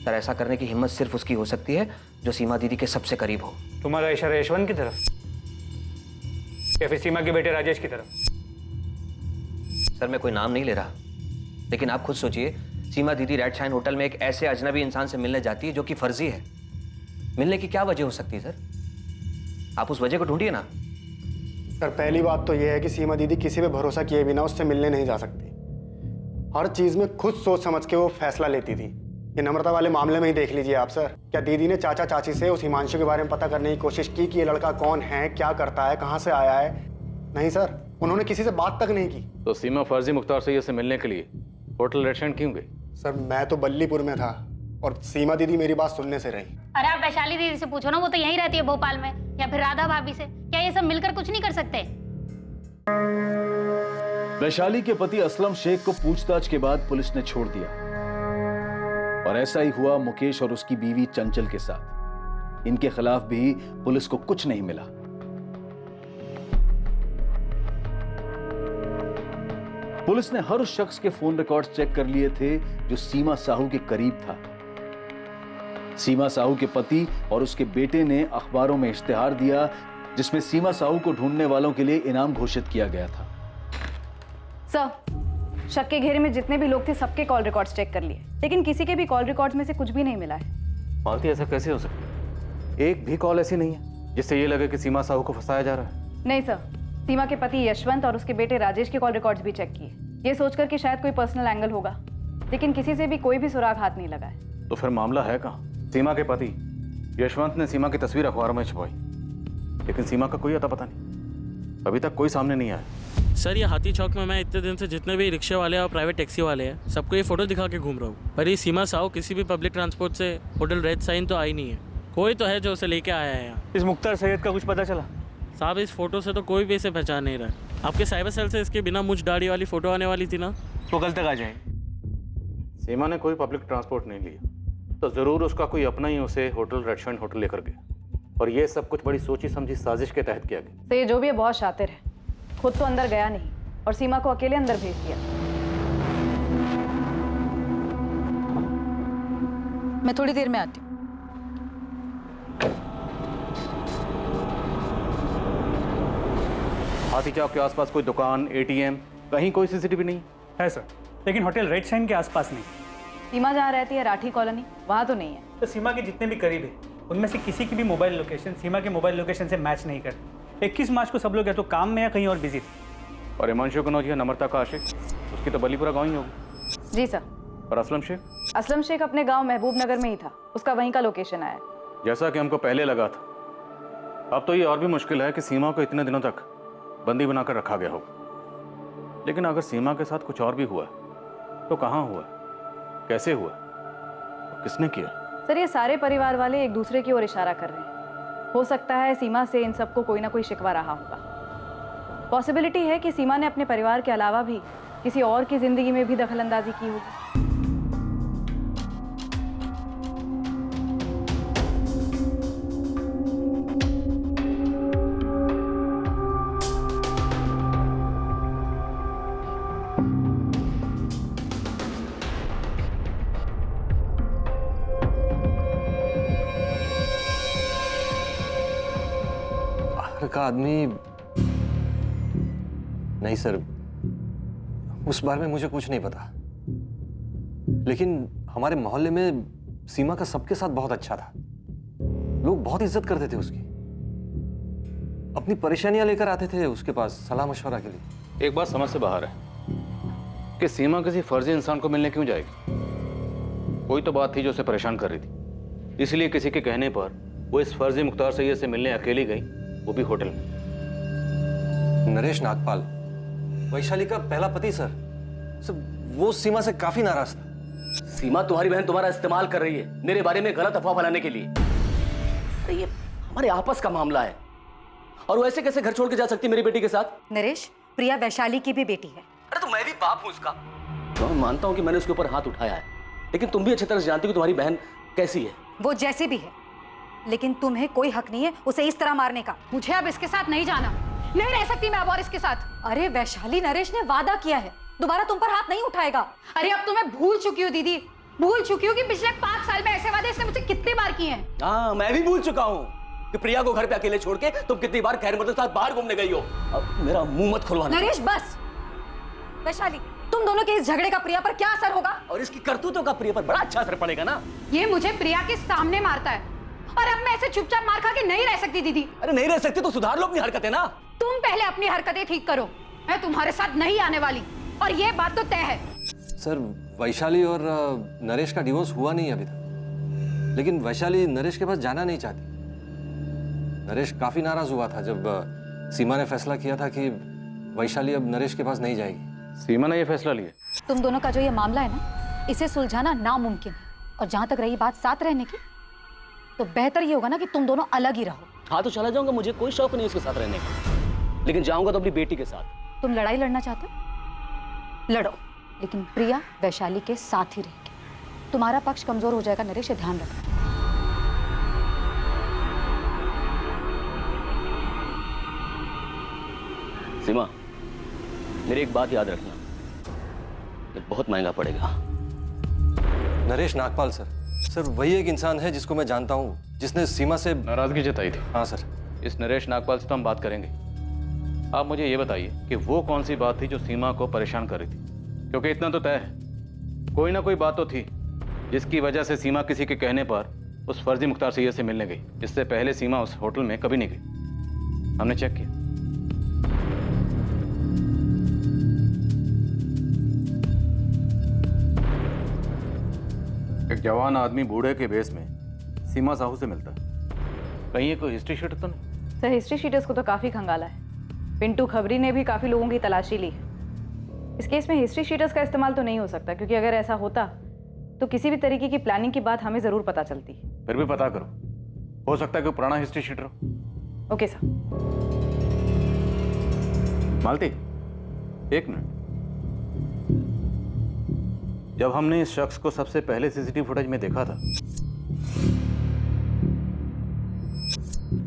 सर ऐसा करने की हिम्मत सिर्फ उसकी हो सकती है जो सीमा दीदी के सबसे करीब हो। तुम्हारा इशारा यशवंत की तरफ या फिर सीमा के बेटे राजेश की तरफ? सर मैं कोई नाम नहीं ले रहा, लेकिन आप खुद सोचिए, सीमा दीदी रेड शाइन होटल में एक ऐसे अजनबी इंसान से मिलने जाती है जो कि फर्जी है। मिलने की क्या वजह हो सकती है सर? आप उस वजह को ढूंढिए ना। सर पहली बात तो यह है कि सीमा दीदी किसी पे भरोसा किए बिना उससे मिलने नहीं जा सकती। हर चीज में खुद सोच समझ के वो फैसला लेती थी। ये नम्रता वाले मामले में ही देख लीजिए आप सर। क्या दीदी ने चाचा चाची से उस हिमांशु के बारे में पता करने की कोशिश की कि ये लड़का कौन है, क्या करता है, कहाँ से आया है? नहीं सर, उन्होंने किसी से बात तक नहीं की। तो सीमा फर्जी मुख्तार सैयद से मिलने के लिए होटल रेस्टोरेंट क्यों गई? सर मैं तो बल्लीपुर में था और सीमा दीदी मेरी बात सुनने से रही। अरे आप वैशाली दीदी से पूछो ना, वो तो यहीं रहती है भोपाल में, या फिर राधा भाभी से। क्या ये सब मिलकर कुछ नहीं कर सकते? वैशाली के पति असलम शेख को पूछताछ के बाद पुलिस ने छोड़ दिया, और ऐसा ही हुआ मुकेश और उसकी बीवी चंचल के साथ। इनके खिलाफ भी पुलिस को कुछ नहीं मिला। पुलिस ने हर उस शख्स के फोन रिकॉर्ड्स चेक कर लिए थे जो सीमा साहू के करीब था। सीमा साहू के पति और उसके बेटे ने अखबारों में इश्तिहार दिया जिसमें सीमा साहू को ढूंढने वालों के लिए इनाम घोषित किया गया था। सर शक के घेरे में जितने भी लोग थे सबके कॉल रिकॉर्ड्स चेक कर लिए, लेकिन किसी के भी कॉल रिकॉर्ड्स में से कुछ भी नहीं मिला है। मालती ऐसा कैसे हो सकता है? एक भी कॉल ऐसी नहीं है जिससे ये लगे कि सीमा साहू को फंसाया जा रहा है। नहीं सर, सीमा के पति यशवंत और उसके बेटे राजेश के कॉल रिकॉर्ड्स भी चेक किए, ये सोचकर कि शायद कोई पर्सनल एंगल होगा, लेकिन किसी से भी कोई भी सुराग हाथ नहीं लगा है। तो फिर मामला है कहाँ? सीमा के पति यशवंत ने सीमा की तस्वीर अखबार में छपवाई, लेकिन सीमा का कोई अता पता नहीं, अभी तक कोई सामने नहीं आया। सर ये हाथी चौक में मैं इतने दिन से जितने भी रिक्शे वाले और प्राइवेट टैक्सी वाले हैं सबको ये फोटो दिखा के घूम रहा हूँ, पर ये सीमा साहू किसी भी पब्लिक ट्रांसपोर्ट से होटल रेड साइन तो आई नहीं है। कोई तो है जो उसे लेके आया है यहाँ। इस मुख्तार सैयद का कुछ पता चला? साहब इस फोटो से तो कोई भी इसे पहचान नहीं रहा है। आपके साइबर सेल से इसके बिना मुझ दाढ़ी वाली फोटो आने वाली थी ना, वो कल तक आ जाए। सीमा ने कोई पब्लिक ट्रांसपोर्ट नहीं लिया तो जरूर उसका कोई अपना ही उसे होटल रेस्टोरेंट होटल लेकर गया, और ये सब कुछ बड़ी सोची समझी साजिश के तहत किया गया। तो ये जो भी है बहुत शातिर है, खुद तो अंदर गया नहीं और सीमा को अकेले अंदर भेज दिया। मैं थोड़ी देर में आती हूँ। हाथी चौक के आसपास कोई दुकान, एटीएम, कहीं कोई सीसीटीवी नहीं है सर, लेकिन होटल रेड साइन के आसपास नहीं। सीमा जहाँ रहती है राठी कॉलोनी, वहाँ तो नहीं है। तो सीमा के जितने भी करीब है उनमें से किसी की भी मोबाइल लोकेशन सीमा के मोबाइल लोकेशन से मैच नहीं करती। 21 मार्च को सब लोग या तो काम में या कहीं और बिजी थे। और हिमांशु कनौजिया नम्रता का आशिक, उसकी तो बलीपुरा गाँव ही होगी। जी सर। और असलम शेख? असलम शेख अपने गांव महबूब नगर में ही था, उसका वहीं का लोकेशन आया। जैसा कि हमको पहले लगा था, अब तो ये और भी मुश्किल है कि सीमा को इतने दिनों तक बंदी बनाकर रखा गया होगा। लेकिन अगर सीमा के साथ कुछ और भी हुआ तो कहाँ हुआ, कैसे हुआ, किसने किया? सर ये सारे परिवार वाले एक दूसरे की ओर इशारा कर रहे हैं। हो सकता है सीमा से इन सबको कोई ना कोई शिकवा रहा होगा। पॉसिबिलिटी है कि सीमा ने अपने परिवार के अलावा भी किसी और की जिंदगी में भी दखलंदाजी की होगी। का आदमी नहीं सर, उस बारे में मुझे कुछ नहीं पता, लेकिन हमारे मोहल्ले में सीमा का सबके साथ बहुत अच्छा था। लोग बहुत इज्जत करते थे उसकी, अपनी परेशानियां लेकर आते थे उसके पास सलाह मशवरा के लिए। एक बात समझ से बाहर है कि सीमा किसी फर्जी इंसान को मिलने क्यों जाएगी? कोई तो बात थी जो उसे परेशान कर रही थी, इसलिए किसी के कहने पर वो इस फर्जी मुख्तार सैयद से मिलने अकेली गई, वो भी होटल में। नरेश नागपाल, वैशाली का पहला पति सर, वो सीमा से काफी नाराज था। सीमा तुम्हारी बहन तुम्हारा इस्तेमाल कर रही है मेरे बारे में गलत अफवाह फैलाने के लिए। अरे ये हमारे आपस का मामला है, और वो ऐसे कैसे घर छोड़ के जा सकती है मेरी बेटी के साथ? नरेश, प्रिया वैशाली की भी बेटी है। अरे तो मैं भी बाप हूं उसका। तो मैं मानता हूं कि मैंने उसके ऊपर हाथ उठाया है, लेकिन तुम भी अच्छी तरह से जानती हो कि तुम्हारी बहन कैसी है। वो जैसी भी है, लेकिन तुम्हें कोई हक नहीं है उसे इस तरह मारने का। मुझे अब इसके साथ नहीं जाना, नहीं रह सकती मैं अब और इसके साथ। अरे वैशाली, नरेश ने वादा किया है दोबारा तुम पर हाथ नहीं उठाएगा। अरे अब तो मैं भूल चुकी हूँ दीदी, भूल चुकी हूँ कि पिछले 5 साल में ऐसे वादे इसने मुझसे कितनी बार किए हैं। हाँ, मैं भी भूल चुका हूँ कि प्रिया को घर पे अकेले छोड़ के तुम कितनी बार खैर मदद के साथ बाहर घूमने गई हो। अब मेरा मुंह मत खुलवाना। नरेश बस। वैशाली, तुम दोनों के इस झगड़े का प्रिया पर क्या असर होगा? और इसकी करतूतों का प्रिया पर बड़ा अच्छा असर पड़ेगा ना। ये मुझे प्रिया के सामने मारता है, और अब मैं ऐसे चुपचाप मार खा के नहीं रह सकती दीदी। अरे नहीं रह सकती तो सुधार लो अपनी हरकतें ना। तुम पहले अपनी हरकतें ठीक करो, मैं तुम्हारे साथ नहीं आने वाली, और ये बात तो तय है। सर वैशाली और नरेश का डिवोर्स हुआ नहीं अभी तक, लेकिन वैशाली नरेश के पास जाना नहीं चाहती। नरेश काफी नाराज हुआ था जब सीमा ने फैसला किया था कि वैशाली अब नरेश के पास नहीं जाएगी। सीमा ने यह फैसला लिया। तुम दोनों का जो ये मामला है ना, इसे सुलझाना नामुमकिन है। और जहां तक रही बात साथ रहने की, तो बेहतर ये होगा ना कि तुम दोनों अलग ही रहो। हाँ तो चला जाऊंगा, मुझे कोई शौक नहीं उसके साथ रहने का, लेकिन जाऊंगा तो अपनी बेटी के साथ। तुम लड़ाई लड़ना चाहते हो, लड़ो, लेकिन प्रिया वैशाली के साथ ही रहेगी। तुम्हारा पक्ष कमजोर हो जाएगा नरेश, ये ध्यान रखना। सीमा, मेरी एक बात याद रखना, ये बहुत महंगा पड़ेगा। नरेश नागपाल सर, वही एक इंसान है जिसको मैं जानता हूँ, जिसने सीमा से नाराजगी जताई थी। हाँ सर। इस नरेश नागपाल से तो हम बात करेंगे। आप मुझे ये बताइए कि वो कौन सी बात थी जो सीमा को परेशान कर रही थी? क्योंकि इतना तो तय है, कोई ना कोई बात तो थी जिसकी वजह से सीमा किसी के कहने पर उस फर्जी मुख्तार सैयद से मिलने गई। इससे पहले सीमा उस होटल में कभी नहीं गई, हमने चेक किया। एक जवान आदमी बूढ़े के बेस में सीमा साहू से मिलता है। कहीं ये कोई हिस्ट्री शीटर तो नहीं? सर हिस्ट्री शीटर्स को तो काफ़ी खंगाला है। पिंटू खबरी ने भी काफ़ी लोगों की तलाशी ली है। इस केस में हिस्ट्री शीटर्स का इस्तेमाल तो नहीं हो सकता, क्योंकि अगर ऐसा होता तो किसी भी तरीके की प्लानिंग की बात हमें ज़रूर पता चलती। फिर भी पता करो, हो सकता है कोई पुराना हिस्ट्री शीटर हो। Okay sir. मालती, एक मिनट। जब हमने इस शख्स को सबसे पहले सीसीटीवी फुटेज में देखा था,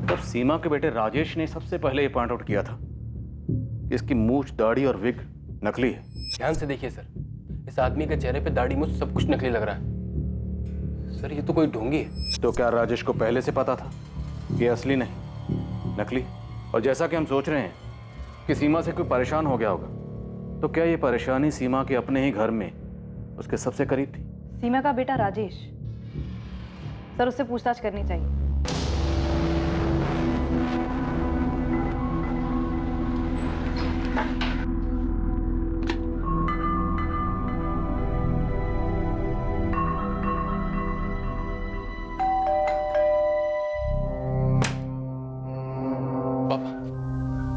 तब सीमा के बेटे राजेश ने सबसे पहले ये पॉइंट आउट किया था कि इसकी मूछ, दाढ़ी और विग नकली है। ध्यान से देखिए सर, इस आदमी के चेहरे पे दाढ़ी मूछ सब कुछ नकली लग रहा है। सर ये तो कोई ढोंगी है। तो क्या राजेश को पहले से पता था कि असली नहीं, नकली? और जैसा कि हम सोच रहे हैं कि सीमा से कोई परेशान हो गया होगा, तो क्या ये परेशानी सीमा के अपने ही घर में उसके सबसे करीब थी? सीमा का बेटा राजेश, सर उससे पूछताछ करनी चाहिए।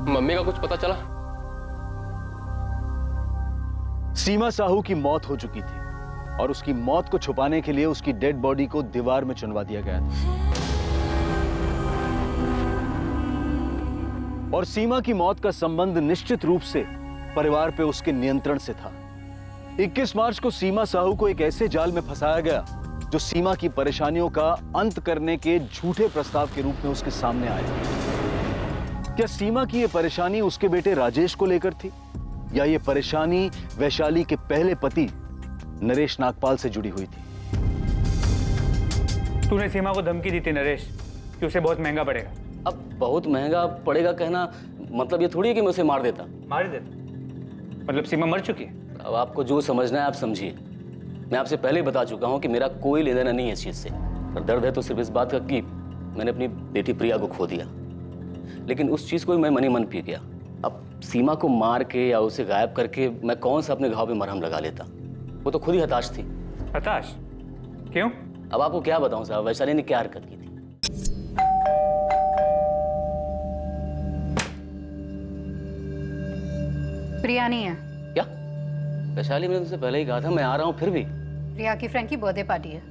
मम्मी का कुछ पता चला? सीमा साहू की मौत हो चुकी थी और उसकी मौत को छुपाने के लिए उसकी डेड बॉडी को दीवार में चुनवा दिया गया था। और सीमा की मौत का संबंध निश्चित रूप से परिवार पे उसके नियंत्रण से था। 21 मार्च को सीमा साहू को एक ऐसे जाल में फंसाया गया जो सीमा की परेशानियों का अंत करने के झूठे प्रस्ताव के रूप में उसके सामने आया। क्या सीमा की यह परेशानी उसके बेटे राजेश को लेकर थी, या यह परेशानी वैशाली के पहले पति नरेश नागपाल से जुड़ी हुई थी? तूने सीमा को धमकी दी थी नरेश कि उसे बहुत महंगा पड़ेगा। अब बहुत महंगा पड़ेगा कहना मतलब ये थोड़ी है कि मैं उसे मार देता। मार ही देता? मतलब सीमा मर चुकी है? अब आपको जो समझना है आप समझिए। मैं आपसे पहले ही बता चुका हूं कि मेरा कोई लेना देना नहीं है इस चीज से। और दर्द है तो सिर्फ इस बात का कि मैंने अपनी बेटी प्रिया को खो दिया, लेकिन उस चीज को भी मैं मन ही मन पी गया। अब सीमा को मार के या उसे गायब करके मैं कौन सा अपने घाव पे मरहम लगा लेता? वो तो खुद ही हताश थी। हताश? क्यों? अब आपको क्या बताऊं साहब, वैशाली ने क्या हरकत की थी। प्रिया नहीं है। क्या? वैशाली, मैंने तुमसे पहले ही कहा था मैं आ रहा हूं, फिर भी। प्रिया की फ्रेंड की बर्थडे पार्टी है,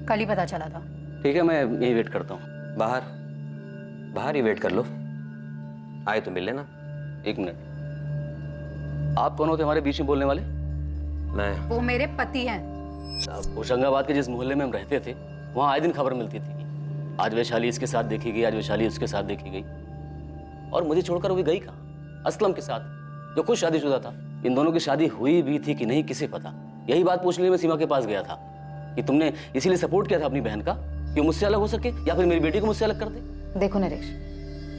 कल ही पता चला था। ठीक है, मैं यही वेट करता हूँ। बाहर ही वेट कर लो, आए तो मिल लेना। एक मिनट, आप कौन होते हमारे बीच में बोलने वाले? मैं। वो मेरे पति हैं। होशंगाबाद के जिस मोहल्ले में हम रहते थे वहाँ आए दिन खबर मिलती थी कि आज वैशाली इसके साथ देखी गई, आज वैशाली उसके साथ देखी गई। और मुझे छोड़कर वो भी गई कहाँ? असलम के साथ, जो खुद शादीशुदा था। इन दोनों की शादी हुई भी थी कि नहीं किसे पता। यही बात पूछने मैं सीमा के पास गया था कि तुमने इसीलिए सपोर्ट किया था अपनी बहन का कि वो मुझसे अलग हो सके या फिर मेरी बेटी को मुझसे अलग कर दे। देखो नरेश,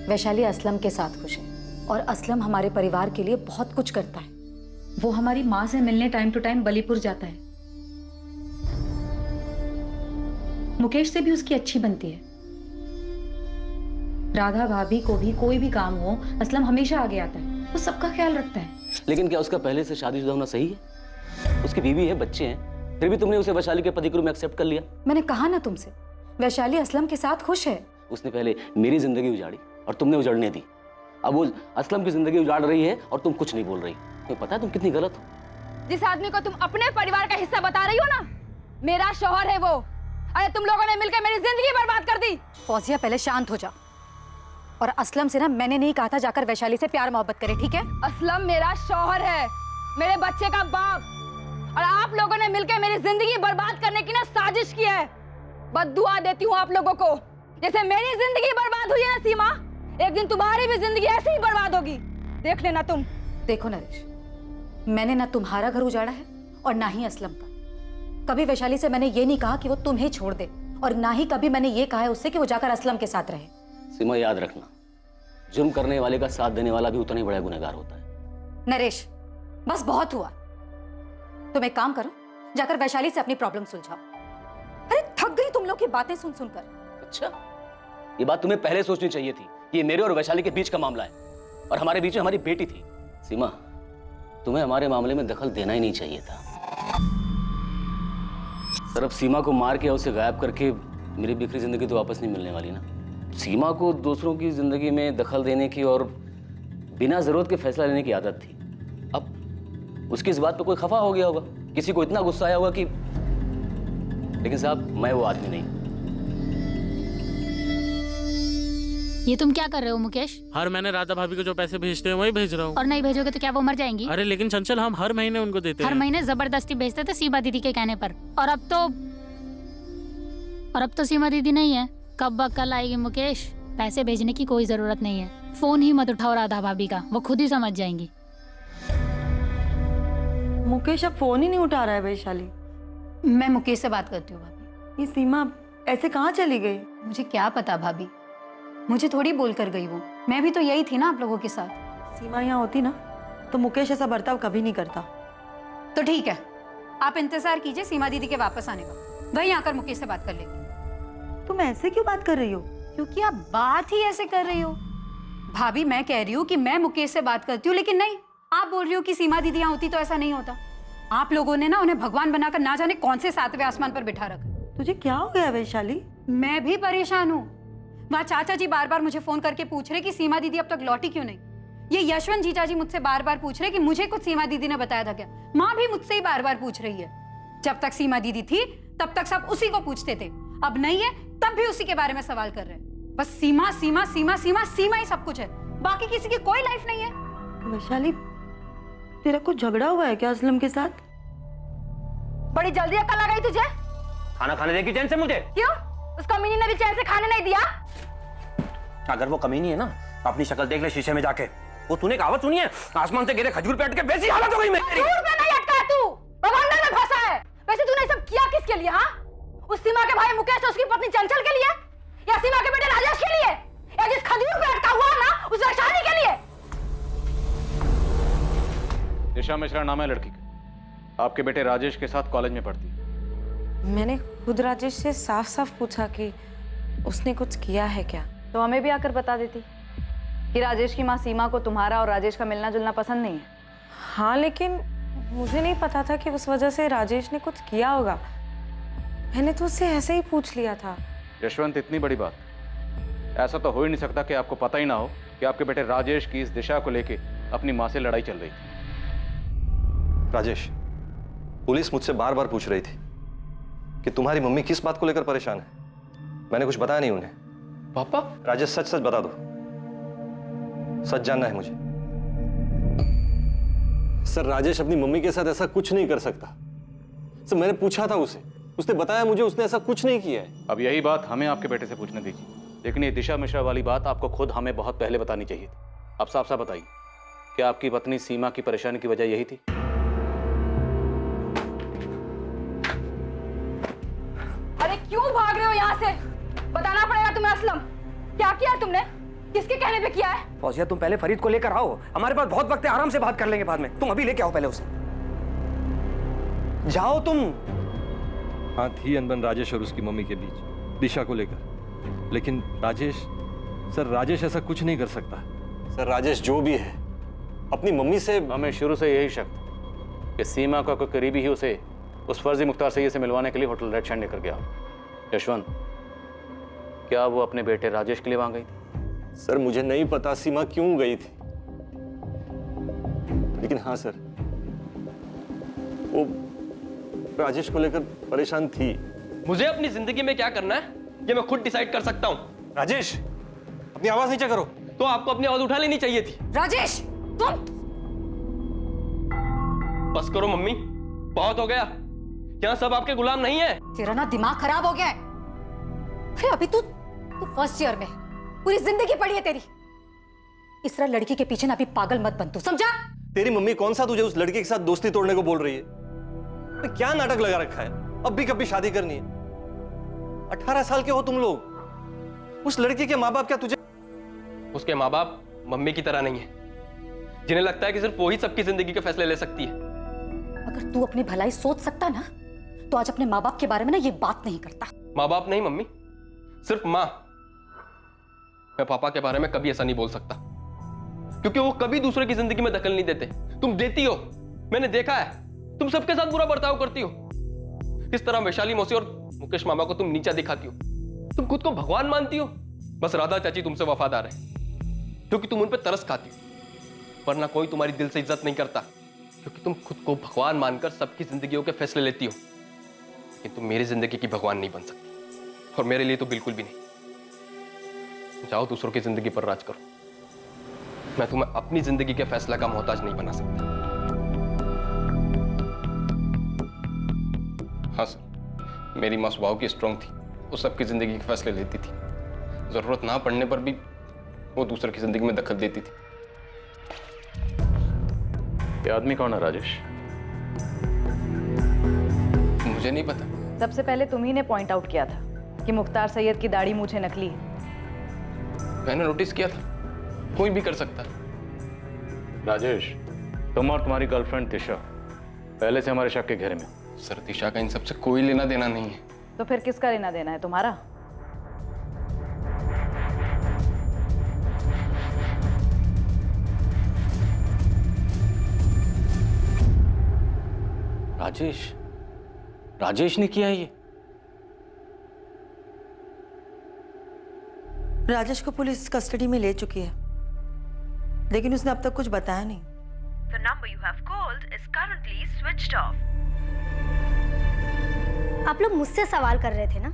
वैशाली असलम के साथ खुश है और असलम हमारे परिवार के लिए बहुत कुछ करता है। वो हमारी माँ से मिलने टाइम टू टाइम बलीपुर जाता है। मुकेश से भी उसकी अच्छी बनती है। राधा भाभी को भी कोई भी काम हो असलम हमेशा आगे आता है, वो सबका ख्याल रखता है। लेकिन क्या उसका पहले से शादीशुदा होना सही है? उसकी बीवी है, बच्चे हैं, फिर भी तुमने उसे वैशाली के पति के रूप में एक्सेप्ट कर लिया। मैंने कहा ना तुमसे, वैशाली असलम के साथ खुश है। उसने पहले मेरी जिंदगी उजाड़ी और तुमने उजाड़ने दी। अब वो असलम की जिंदगी उजाड़ रही है और तुम कुछ नहीं बोल रही। तुम्हें पता है तुम कितनी गलत हो? जिस आदमी को तुम अपने परिवार का हिस्सा बता रही हो ना, मेरा शौहर है वो। अरे तुम लोगों ने मिलकर मेरी जिंदगी बर्बाद कर दी। फौजिया पहले शांत हो जा। और असलम से ना मैंने नहीं कहा था जाकर वैशाली से प्यार मोहब्बत करे, ठीक है? असलम मेरा शौहर है, मेरे बच्चे का बाप। और आप लोगों ने मिलकर मेरी जिंदगी बर्बाद करने की ना साजिश की है। बद्दुआ देती हूँ आप लोगों को। जैसे मेरी जिंदगी बर्बाद हुई है ना सीमा, एक दिन तुम्हारी भी जिंदगी ऐसे ही बर्बाद होगी, देख लेना तुम। देखो नरेश, मैंने ना तुम्हारा घर उजाड़ा है और ना ही असलम का। कभी वैशाली से मैंने ये नहीं कहा कि वो तुम्हें छोड़ दे, और ना ही कभी मैंने ये कहा है उससे कि वो जाकर असलम के साथ रहे। सीमा, याद रखना, जुर्म करने वाले का साथ देने वाला भी उतना ही बड़ा गुनहगार होता है। नरेश, बस बहुत हुआ। तुम एक काम करो, जाकर वैशाली से अपनी प्रॉब्लम सुलझाओ। अरे थक गई तुम लोग की बातें सुन सुनकर। अच्छा, ये बात तुम्हें पहले सोचनी चाहिए थी। ये मेरे और वैशाली के बीच का मामला है और हमारे बीच में हमारी बेटी थी। सीमा, तुम्हें हमारे मामले में दखल देना ही नहीं चाहिए था। सर अब सीमा को मार के उसे गायब करके मेरी बिखरी जिंदगी तो वापस नहीं मिलने वाली ना। सीमा को दूसरों की जिंदगी में दखल देने की और बिना जरूरत के फैसला लेने की आदत थी। अब उसकी इस बात पे कोई खफा हो गया होगा, किसी को इतना गुस्सा आया होगा कि, लेकिन साहब मैं वो आदमी नहीं। ये तुम क्या कर रहे हो मुकेश? हर महीने राधा भाभी को जो पैसे भेजते हैं वही भेज रहा हूँ। और नहीं भेजोगे तो क्या वो मर जाएंगी? अरे लेकिन चंचल, हम हर महीने उनको देते हर हैं। महीने जबरदस्ती भेजते थे सीमा दीदी के कहने पर, और अब तो सीमा दीदी नहीं है। कब कल आएगी मुकेश? पैसे भेजने की कोई जरूरत नहीं है, फोन ही मत उठाओ राधा भाभी का, वो खुद ही समझ जाएंगी। मुकेश अब फोन ही नहीं उठा रहा है वैशाली। मैं मुकेश से बात करती हूँ भाभी। ये सीमा ऐसे कहाँ चली गई? मुझे क्या पता भाभी, मुझे थोड़ी बोल कर गई वो, मैं भी तो यही थी ना आप लोगों के साथ। सीमा यहाँ होती ना तो मुकेश ऐसा बर्ताव कभी नहीं करता। तो ठीक है, आप इंतजार कीजिए सीमा दीदी के वापस आने का, वहीं आकर मुकेश से बात कर लेंगे। तुम ऐसे क्यों बात कर रही हो? क्योंकि आप बात ही ऐसे कर रही हो। भाभी मैं कह रही हूँ कि मैं मुकेश से बात करती हूँ, लेकिन नहीं, आप बोल रही हो कि सीमा दीदी यहाँ होती तो ऐसा नहीं होता। आप लोगों ने ना उन्हें भगवान बनाकर ना जाने कौन से 7वें आसमान पर बिठा रखा। तुझे क्या हो गया वैशाली? मैं भी परेशान हूँ। वहाँ चाचा जी बार बार मुझे फोन करके पूछ रहे कि सीमा दीदी अब तक लौटी क्यों नहीं। ये यशवंत जीजा जी मुझसे बार बार पूछ रहे कि मुझे कुछ सीमा दीदी ने बताया था क्या। माँ भी मुझसे ही बार बार पूछ रही है। जब तक सीमा दीदी थी तब तक सब उसी को पूछते थे, अब नहीं है तब भी उसी के बारे में सवाल कर रहे हैं। बस सीमा सीमा सीमा सीमा सीमा ही सब कुछ है, बाकी किसी की कोई लाइफ नहीं है। वैशाली तेरा कुछ झगड़ा हुआ है क्या असलम के साथ? बड़ी जल्दी अकल आ गई तुझे? खाना खाने देगी चैन से मुझे? क्यों? उस कमीनी ने भी चैन से खाने नहीं दिया? अगर वो कमीनी है ना, अपनी शक्ल देख ले शीशे में जाके। वो तूने कहावत सुनी है, आसमान से गिरे खजूर पे अटके वैसी हालत हो गई मेरी। खजूर पे नहीं अटका तू, बवंडर में फंसा है। वैसे तूने सब किया किसके लिए? हाँ, उस सीमा के भाई मुकेश और उसकी पत्नी चंचल के लिए, या सीमा के बेटे राजेश के लिए, या जिस खजूर पे अटका हुआ ना उस वैशाली के लिए? दिशा मिश्रा नाम है लड़की का, आपके बेटे राजेश के साथ कॉलेज में पढ़ती है। मैंने खुद राजेश से साफ साफ पूछा कि उसने कुछ किया है क्या। तो हमें भी आकर बता देती कि राजेश की माँ सीमा को तुम्हारा और राजेश का मिलना जुलना पसंद नहीं है। हाँ, लेकिन मुझे नहीं पता था कि उस वजह से राजेश ने कुछ किया होगा। मैंने तो उससे ऐसे ही पूछ लिया था। यशवंत, इतनी बड़ी बात, ऐसा तो हो ही नहीं सकता कि आपको पता ही ना हो कि आपके बेटे राजेश की इस दिशा को लेके अपनी माँ से लड़ाई चल रही थी। राजेश, पुलिस मुझसे बार बार पूछ रही थी कि तुम्हारी मम्मी किस बात को लेकर परेशान है। मैंने कुछ बताया नहीं उन्हें। पापा? राजेश, सच सच बता दो, सच जानना है मुझे। सर, राजेश अपनी मम्मी के साथ ऐसा कुछ नहीं कर सकता। सर, मैंने पूछा था उसे, उसने बताया मुझे उसने ऐसा कुछ नहीं किया है। अब यही बात हमें आपके बेटे से पूछने दीजिए, लेकिन ये दिशा मिश्रा वाली बात आपको खुद हमें बहुत पहले बतानी चाहिए थी। अब साफ साफ बताइए, क्या आपकी पत्नी सीमा की परेशानी की वजह यही थी? अरे क्यों भाग रहे हो यहाँ से? बताना पड़ेगा तुम्हें असलम, क्या किया तुमने? किसके कहने पे किया है? फौजिया, तुम पहले फरीद को लेकर आओ, हमारे पास बहुत वक्त है, आराम से बात कर लेंगे बाद में। तुम अभी लेके आओ पहले उसे, जाओ तुम। हाँ, थी अनबन राजेश और उसकी मम्मी के बीच दिशा को लेकर, लेकिन राजेश ऐसा कुछ नहीं कर सकता। सर, राजेश जो भी है अपनी मम्मी से, हमें शुरू से यही शक था कि सीमा का कोई करीबी ही उसे उस फर्जी मुख्तार सैयद से मिलवाने के लिए होटल रेड शाइन लेकर गया। यशवंत, क्या वो अपने बेटे राजेश के लिए वहां गई थी? सर, मुझे नहीं पता सीमा क्यों गई थी, लेकिन हाँ सर, वो राजेश को लेकर परेशान थी। मुझे अपनी जिंदगी में क्या करना है ये मैं खुद डिसाइड कर सकता हूँ। राजेश, अपनी आवाज नीचे करो। तो आपको अपनी आवाज उठा लेनी चाहिए थी। राजेश, तुम बस करो मम्मी, बहुत हो गया। यहाँ सब आपके गुलाम नहीं है। तेरा ना दिमाग खराब हो गया है। अरे अभी तू फर्स्ट ईयर में, पूरी जिंदगी पड़ी है तेरी। इस तरह लड़की के पीछे ना अभी पागल मत बन, तू समझा? तेरी मम्मी कौन सा तुझे उस लड़के के साथ दोस्ती तोड़ने को बोल रही है? क्या नाटक लगा रखा है? अब भी कभी शादी करनी है? 18 साल के हो तुम लोग। उस लड़के के माँ बाप क्या तुझे? उसके माँ बाप मम्मी की तरह नहीं है, जिन्हें लगता है कि सिर्फ वो ही सबकी जिंदगी के फैसले ले सकती है। अगर तू अपनी भलाई सोच सकता ना तो आज अपने माँ बाप के बारे में ना ये बात नहीं करता। माँ बाप नहीं मम्मी, सिर्फ माँ। मैं पापा के बारे में कभी ऐसा नहीं बोल सकता, क्योंकि वो कभी दूसरे की जिंदगी में दखल नहीं देते। तुम देती हो, मैंने देखा है। तुम सबके साथ बुरा बर्ताव करती हो। किस तरह वैशाली मौसी और मुकेश मामा को तुम नीचा दिखाती हो। तुम खुद को भगवान मानती हो। बस राधा चाची तुमसे वफादार है क्योंकि तुम उन पर तरस खाती हो, वरना कोई तुम्हारी दिल से इज्जत नहीं करता क्योंकि तुम खुद को भगवान मानकर सबकी जिंदगियों के फैसले लेती हो। लेकिन तुम मेरी जिंदगी की भगवान नहीं बन सकती और मेरे लिए तो बिल्कुल भी नहीं। जाओ दूसरों की जिंदगी पर राज करो। मैं तुम्हें अपनी जिंदगी के फैसला का मोहताज नहीं बना सकता। हाँ सर, मेरी माँ स्वभाव की स्ट्रांग थी, वो सबकी जिंदगी के फैसले लेती थी। जरूरत ना पड़ने पर भी वो दूसरे की जिंदगी में दखल देती थी। ये आदमी कौन है राजेश? मुझे नहीं पता। सबसे पहले तुम ही ने पॉइंट आउट किया था कि मुख्तार सैयद की दाढ़ी मूछें नकली है। मैंने नोटिस किया था, कोई भी कर सकता है। राजेश, तुम और तुम्हारी गर्लफ्रेंड दिशा पहले से हमारे शक के घेरे में। सर, दिशा का इन सबसे कोई लेना देना नहीं है। तो फिर किसका लेना देना है, तुम्हारा? राजेश ने किया ये? राजेश को पुलिस कस्टडी में ले चुकी है, लेकिन उसने अब तक कुछ बताया नहीं। The number you have called is currently switched off. आप लोग मुझसे सवाल कर रहे थे ना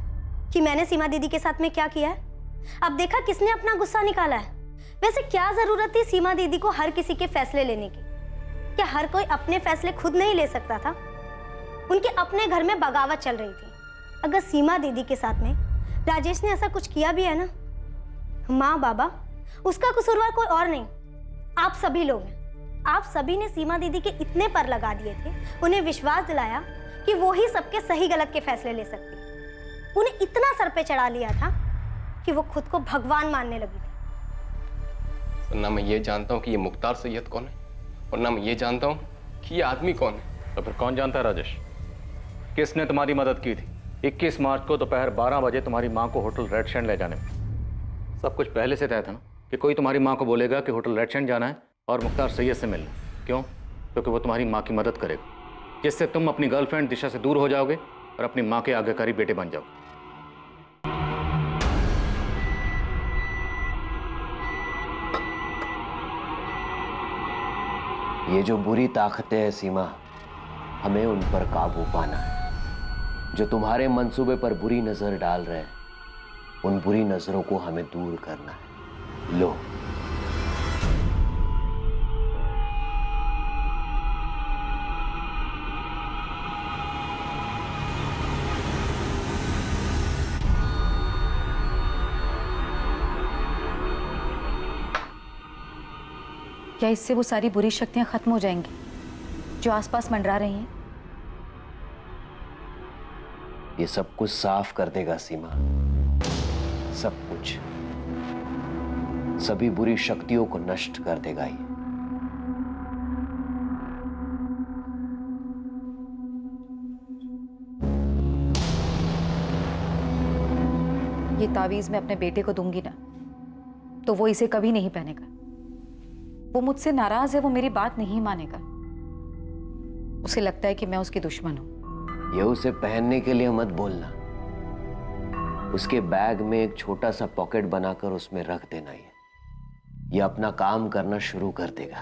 कि मैंने सीमा दीदी के साथ में क्या किया है। अब देखा किसने अपना गुस्सा निकाला है। वैसे क्या जरूरत थी सीमा दीदी को हर किसी के फैसले लेने की? क्या हर कोई अपने फैसले खुद नहीं ले सकता था? उनके अपने घर में बगावत चल रही थी। अगर सीमा दीदी के साथ में राजेश ने ऐसा कुछ किया भी है ना, माँ बाबा, उसका कसूरवार कोई और नहीं, आप सभी लोग हैं। आप सभी ने सीमा दीदी के इतने पर लगा दिए थे, उन्हें विश्वास दिलाया कि वो ही सबके सही गलत के फैसले ले सकती है। उन्हें इतना सर पे चढ़ा लिया था कि वो खुद को भगवान मानने लगी थी। ना मैं ये जानता हूँ कि ये मुख्तार सैयद कौन है और ना मैं ये जानता हूँ कि ये आदमी कौन है। तो फिर कौन जानता है राजेश? किसने तुम्हारी मदद की थी 21 मार्च को दोपहर 12 बजे तुम्हारी माँ को होटल रेड सैंड ले जाने में? सब कुछ पहले से तय था ना कि कोई तुम्हारी माँ को बोलेगा कि होटल रेड सैंड जाना है और मुख्तार सैयद से मिलना। क्यों? क्योंकि वो तुम्हारी माँ की मदद करेगा, जिससे तुम अपनी गर्लफ्रेंड दिशा से दूर हो जाओगे और अपनी माँ के आज्ञाकारी बेटे बन जाओगे। ये जो बुरी ताकतें हैं सीमा, हमें उन पर काबू पाना है। जो तुम्हारे मंसूबे पर बुरी नजर डाल रहे हैं, उन बुरी नजरों को हमें दूर करना है। लो, क्या इससे वो सारी बुरी शक्तियां खत्म हो जाएंगी जो आसपास मंडरा रही हैं? ये सब कुछ साफ कर देगा सीमा, सब कुछ, सभी बुरी शक्तियों को नष्ट कर देगा ये। ये तावीज मैं अपने बेटे को दूंगी ना, तो वो इसे कभी नहीं पहनेगा। वो मुझसे नाराज है, वो मेरी बात नहीं मानेगा। उसे लगता है कि मैं उसकी दुश्मन हूं। ये उसे पहनने के लिए मत बोलना, उसके बैग में एक छोटा सा पॉकेट बनाकर उसमें रख देना। ये अपना काम करना शुरू कर देगा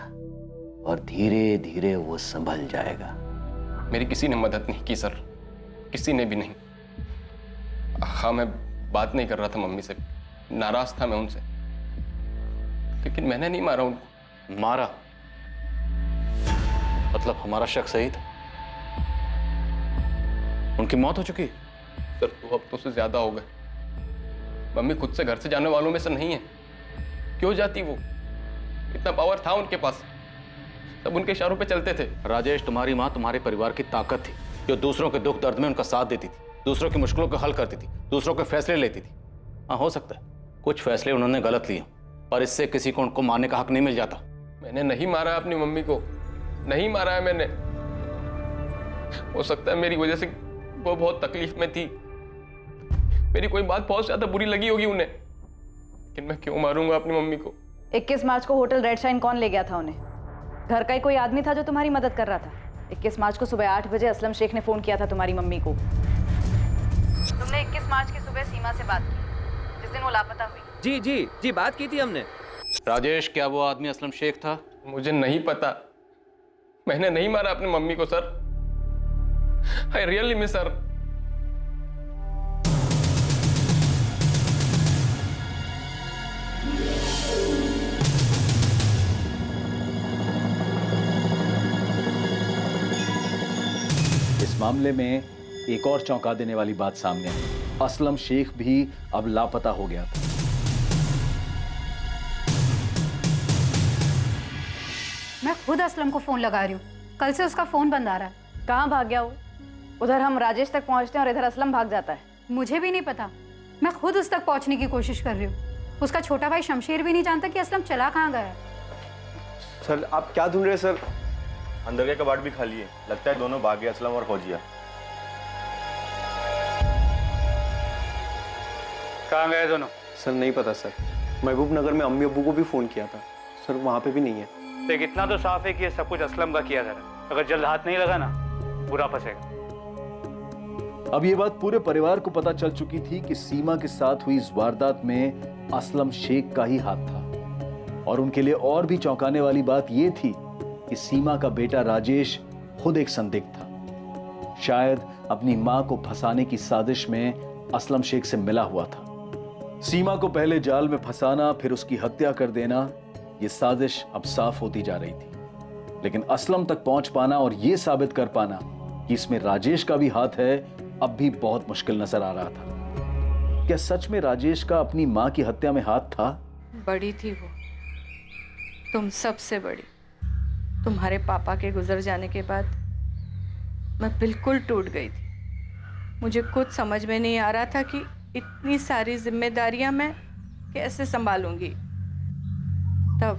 और धीरे धीरे वो संभल जाएगा। मेरी किसी ने मदद नहीं की सर, किसी ने भी नहीं। हाँ, मैं बात नहीं कर रहा था मम्मी से, नाराज था मैं उनसे, लेकिन मैंने नहीं मारा उनको। मारा? मतलब हमारा शक सही था? उनकी मौत हो चुकी? सर, 2 हफ्तों से ज्यादा हो गए। मम्मी खुद से घर से जाने वालों में से नहीं है। क्यों जाती वो? इतना पावर था उनके पास, सब उनके इशारों पे चलते थे। राजेश, तुम्हारी माँ तुम्हारे परिवार की ताकत थी, जो दूसरों के दुख दर्द में उनका साथ देती थी, दूसरों की मुश्किलों को हल करती थी, दूसरों के फैसले लेती थी। हाँ, हो सकता है कुछ फैसले उन्होंने गलत लिए, और इससे किसी को उनको मारने का हक नहीं मिल जाता। मैंने नहीं मारा अपनी मम्मी को, नहीं मारा है मैंने। हो सकता है मेरी वजह से वो बहुत तकलीफ में थी, मेरी कोई बात बहुत ज्यादा बुरी लगी होगी उन्हें, लेकिन मैं क्यों मारूंगा अपनी मम्मी को? 21 मार्च को होटल रेड शाइन कौन ले गया था उन्हें? घर का ही कोई आदमी था जो तुम्हारी मदद कर रहा था? 21 मार्च को सुबह 8 बजे असलम शेख ने फोन किया था तुम्हारी मम्मी को। तुमने 21 मार्च की सुबह सीमा से बात की जिस दिन वो लापता हुई। जी जी जी, बात की थी हमने। राजेश, क्या वो आदमी असलम शेख था? मुझे नहीं पता। मैंने नहीं मारा अपनी मम्मी को sir. I really miss her. इस मामले में एक और चौंका देने वाली बात सामने आई। असलम शेख भी अब लापता हो गया था। मैं खुद असलम को फोन लगा रही हूँ, कल से उसका फोन बंद आ रहा है। कहाँ भाग गया वो? उधर हम राजेश तक पहुँचते हैं और इधर असलम भाग जाता है। मुझे भी नहीं पता, मैं खुद उस तक पहुँचने की कोशिश कर रही हूँ। उसका छोटा भाई शमशेर भी नहीं जानता कि असलम चला कहाँ गया है। सर आप क्या ढूंढ रहे हैं सर? अंदर के कबाड़ भी खाली है, लगता है दोनों भाग गए, असलम और फौजिया। कहाँ गए दोनों? सर नहीं पता सर, महबूब नगर में अम्मी अब्बू को भी फोन किया था सर, वहाँ पे भी नहीं है। देख इतना तो साफ है कि ये सब कुछ असलम का किया जा रहा है। अगर जल्द हाथ नहीं लगा ना बुरा फंसेगा। अब ये बात पूरे परिवार को पता चल चुकी थी कि सीमा के साथ हुई इस वारदात में असलम शेख का ही हाथ था। और उनके लिए और भी चौंकाने वाली बात यह थी कि सीमा का बेटा राजेश खुद एक संदिग्ध था। शायद अपनी मां को फंसाने की साजिश में असलम शेख से मिला हुआ था। सीमा को पहले जाल में फंसाना, फिर उसकी हत्या कर देना, यह साजिश अब साफ होती जा रही थी। लेकिन असलम तक पहुंच पाना और यह साबित कर पाना कि इसमें राजेश का भी हाथ है, अब भी बहुत मुश्किल नजर आ रहा था। क्या सच में राजेश का अपनी मां की हत्या में हाथ था? बड़ी थी वो, तुम सबसे बड़ी। तुम्हारे पापा के गुजर जाने के बाद मैं बिल्कुल टूट गई थी। मुझे कुछ समझ में नहीं आ रहा था कि इतनी सारी जिम्मेदारियां मैं कैसे संभालूंगी। तब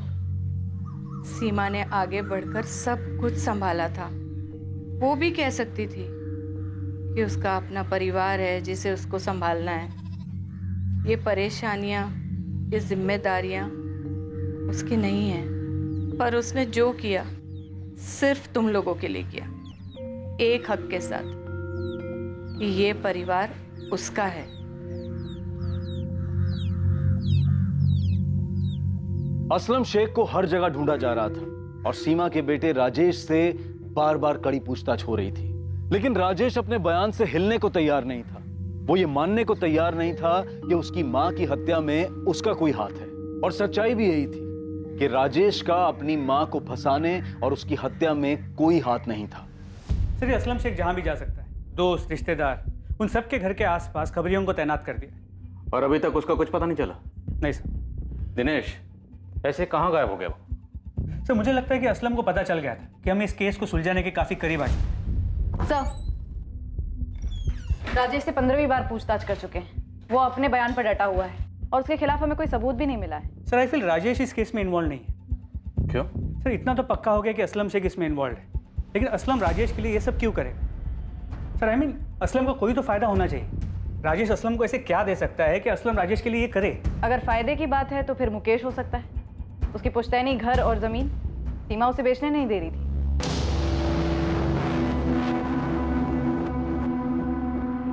सीमा ने आगे बढ़कर सब कुछ संभाला था। वो भी कह सकती थी कि उसका अपना परिवार है जिसे उसको संभालना है। ये परेशानियां, ये जिम्मेदारियां उसकी नहीं हैं। पर उसने जो किया सिर्फ तुम लोगों के लिए किया, एक हक के साथ कि ये परिवार उसका है। असलम शेख को हर जगह ढूंढा जा रहा था और सीमा के बेटे राजेश से बार बार कड़ी पूछताछ हो रही थी। लेकिन राजेश अपने बयान से हिलने को तैयार नहीं था। वो ये मानने को तैयार नहीं था कि उसकी मां की हत्या में उसका कोई हाथ है। और सच्चाई भी यही थी कि राजेश का अपनी मां को फंसाने और उसकी हत्या में कोई हाथ नहीं था। सर असलम शेख जहां भी जा सकता है, दोस्त, रिश्तेदार, उन सबके घर के आसपास खबरियों को तैनात कर दिया। और अभी तक उसका कुछ पता नहीं चला? नहीं सर। दिनेश, ऐसे कहाँ गायब हो गया वो? सर मुझे लगता है कि असलम को पता चल गया था कि हम इस केस को सुलझाने के काफी करीब आए। सर, राजेश से 15वीं बार पूछताछ कर चुके हैं। वो अपने बयान पर डटा हुआ है और उसके खिलाफ हमें कोई सबूत भी नहीं मिला है। सर आई फील राजेश इस केस में इन्वॉल्व नहीं है। क्यों? सर इतना तो पक्का हो गया कि असलम शेख इसमें इन्वॉल्व है, लेकिन असलम राजेश के लिए ये सब क्यों करेगा? सर आई मीन असलम को कोई तो फायदा होना चाहिए। राजेश असलम को ऐसे क्या दे सकता है कि असलम राजेश के लिए ये करे? अगर फायदे की बात है तो फिर मुकेश हो सकता है। उसकी पुश्तैनी घर और जमीन सीमा उसे बेचने नहीं दे रही थी।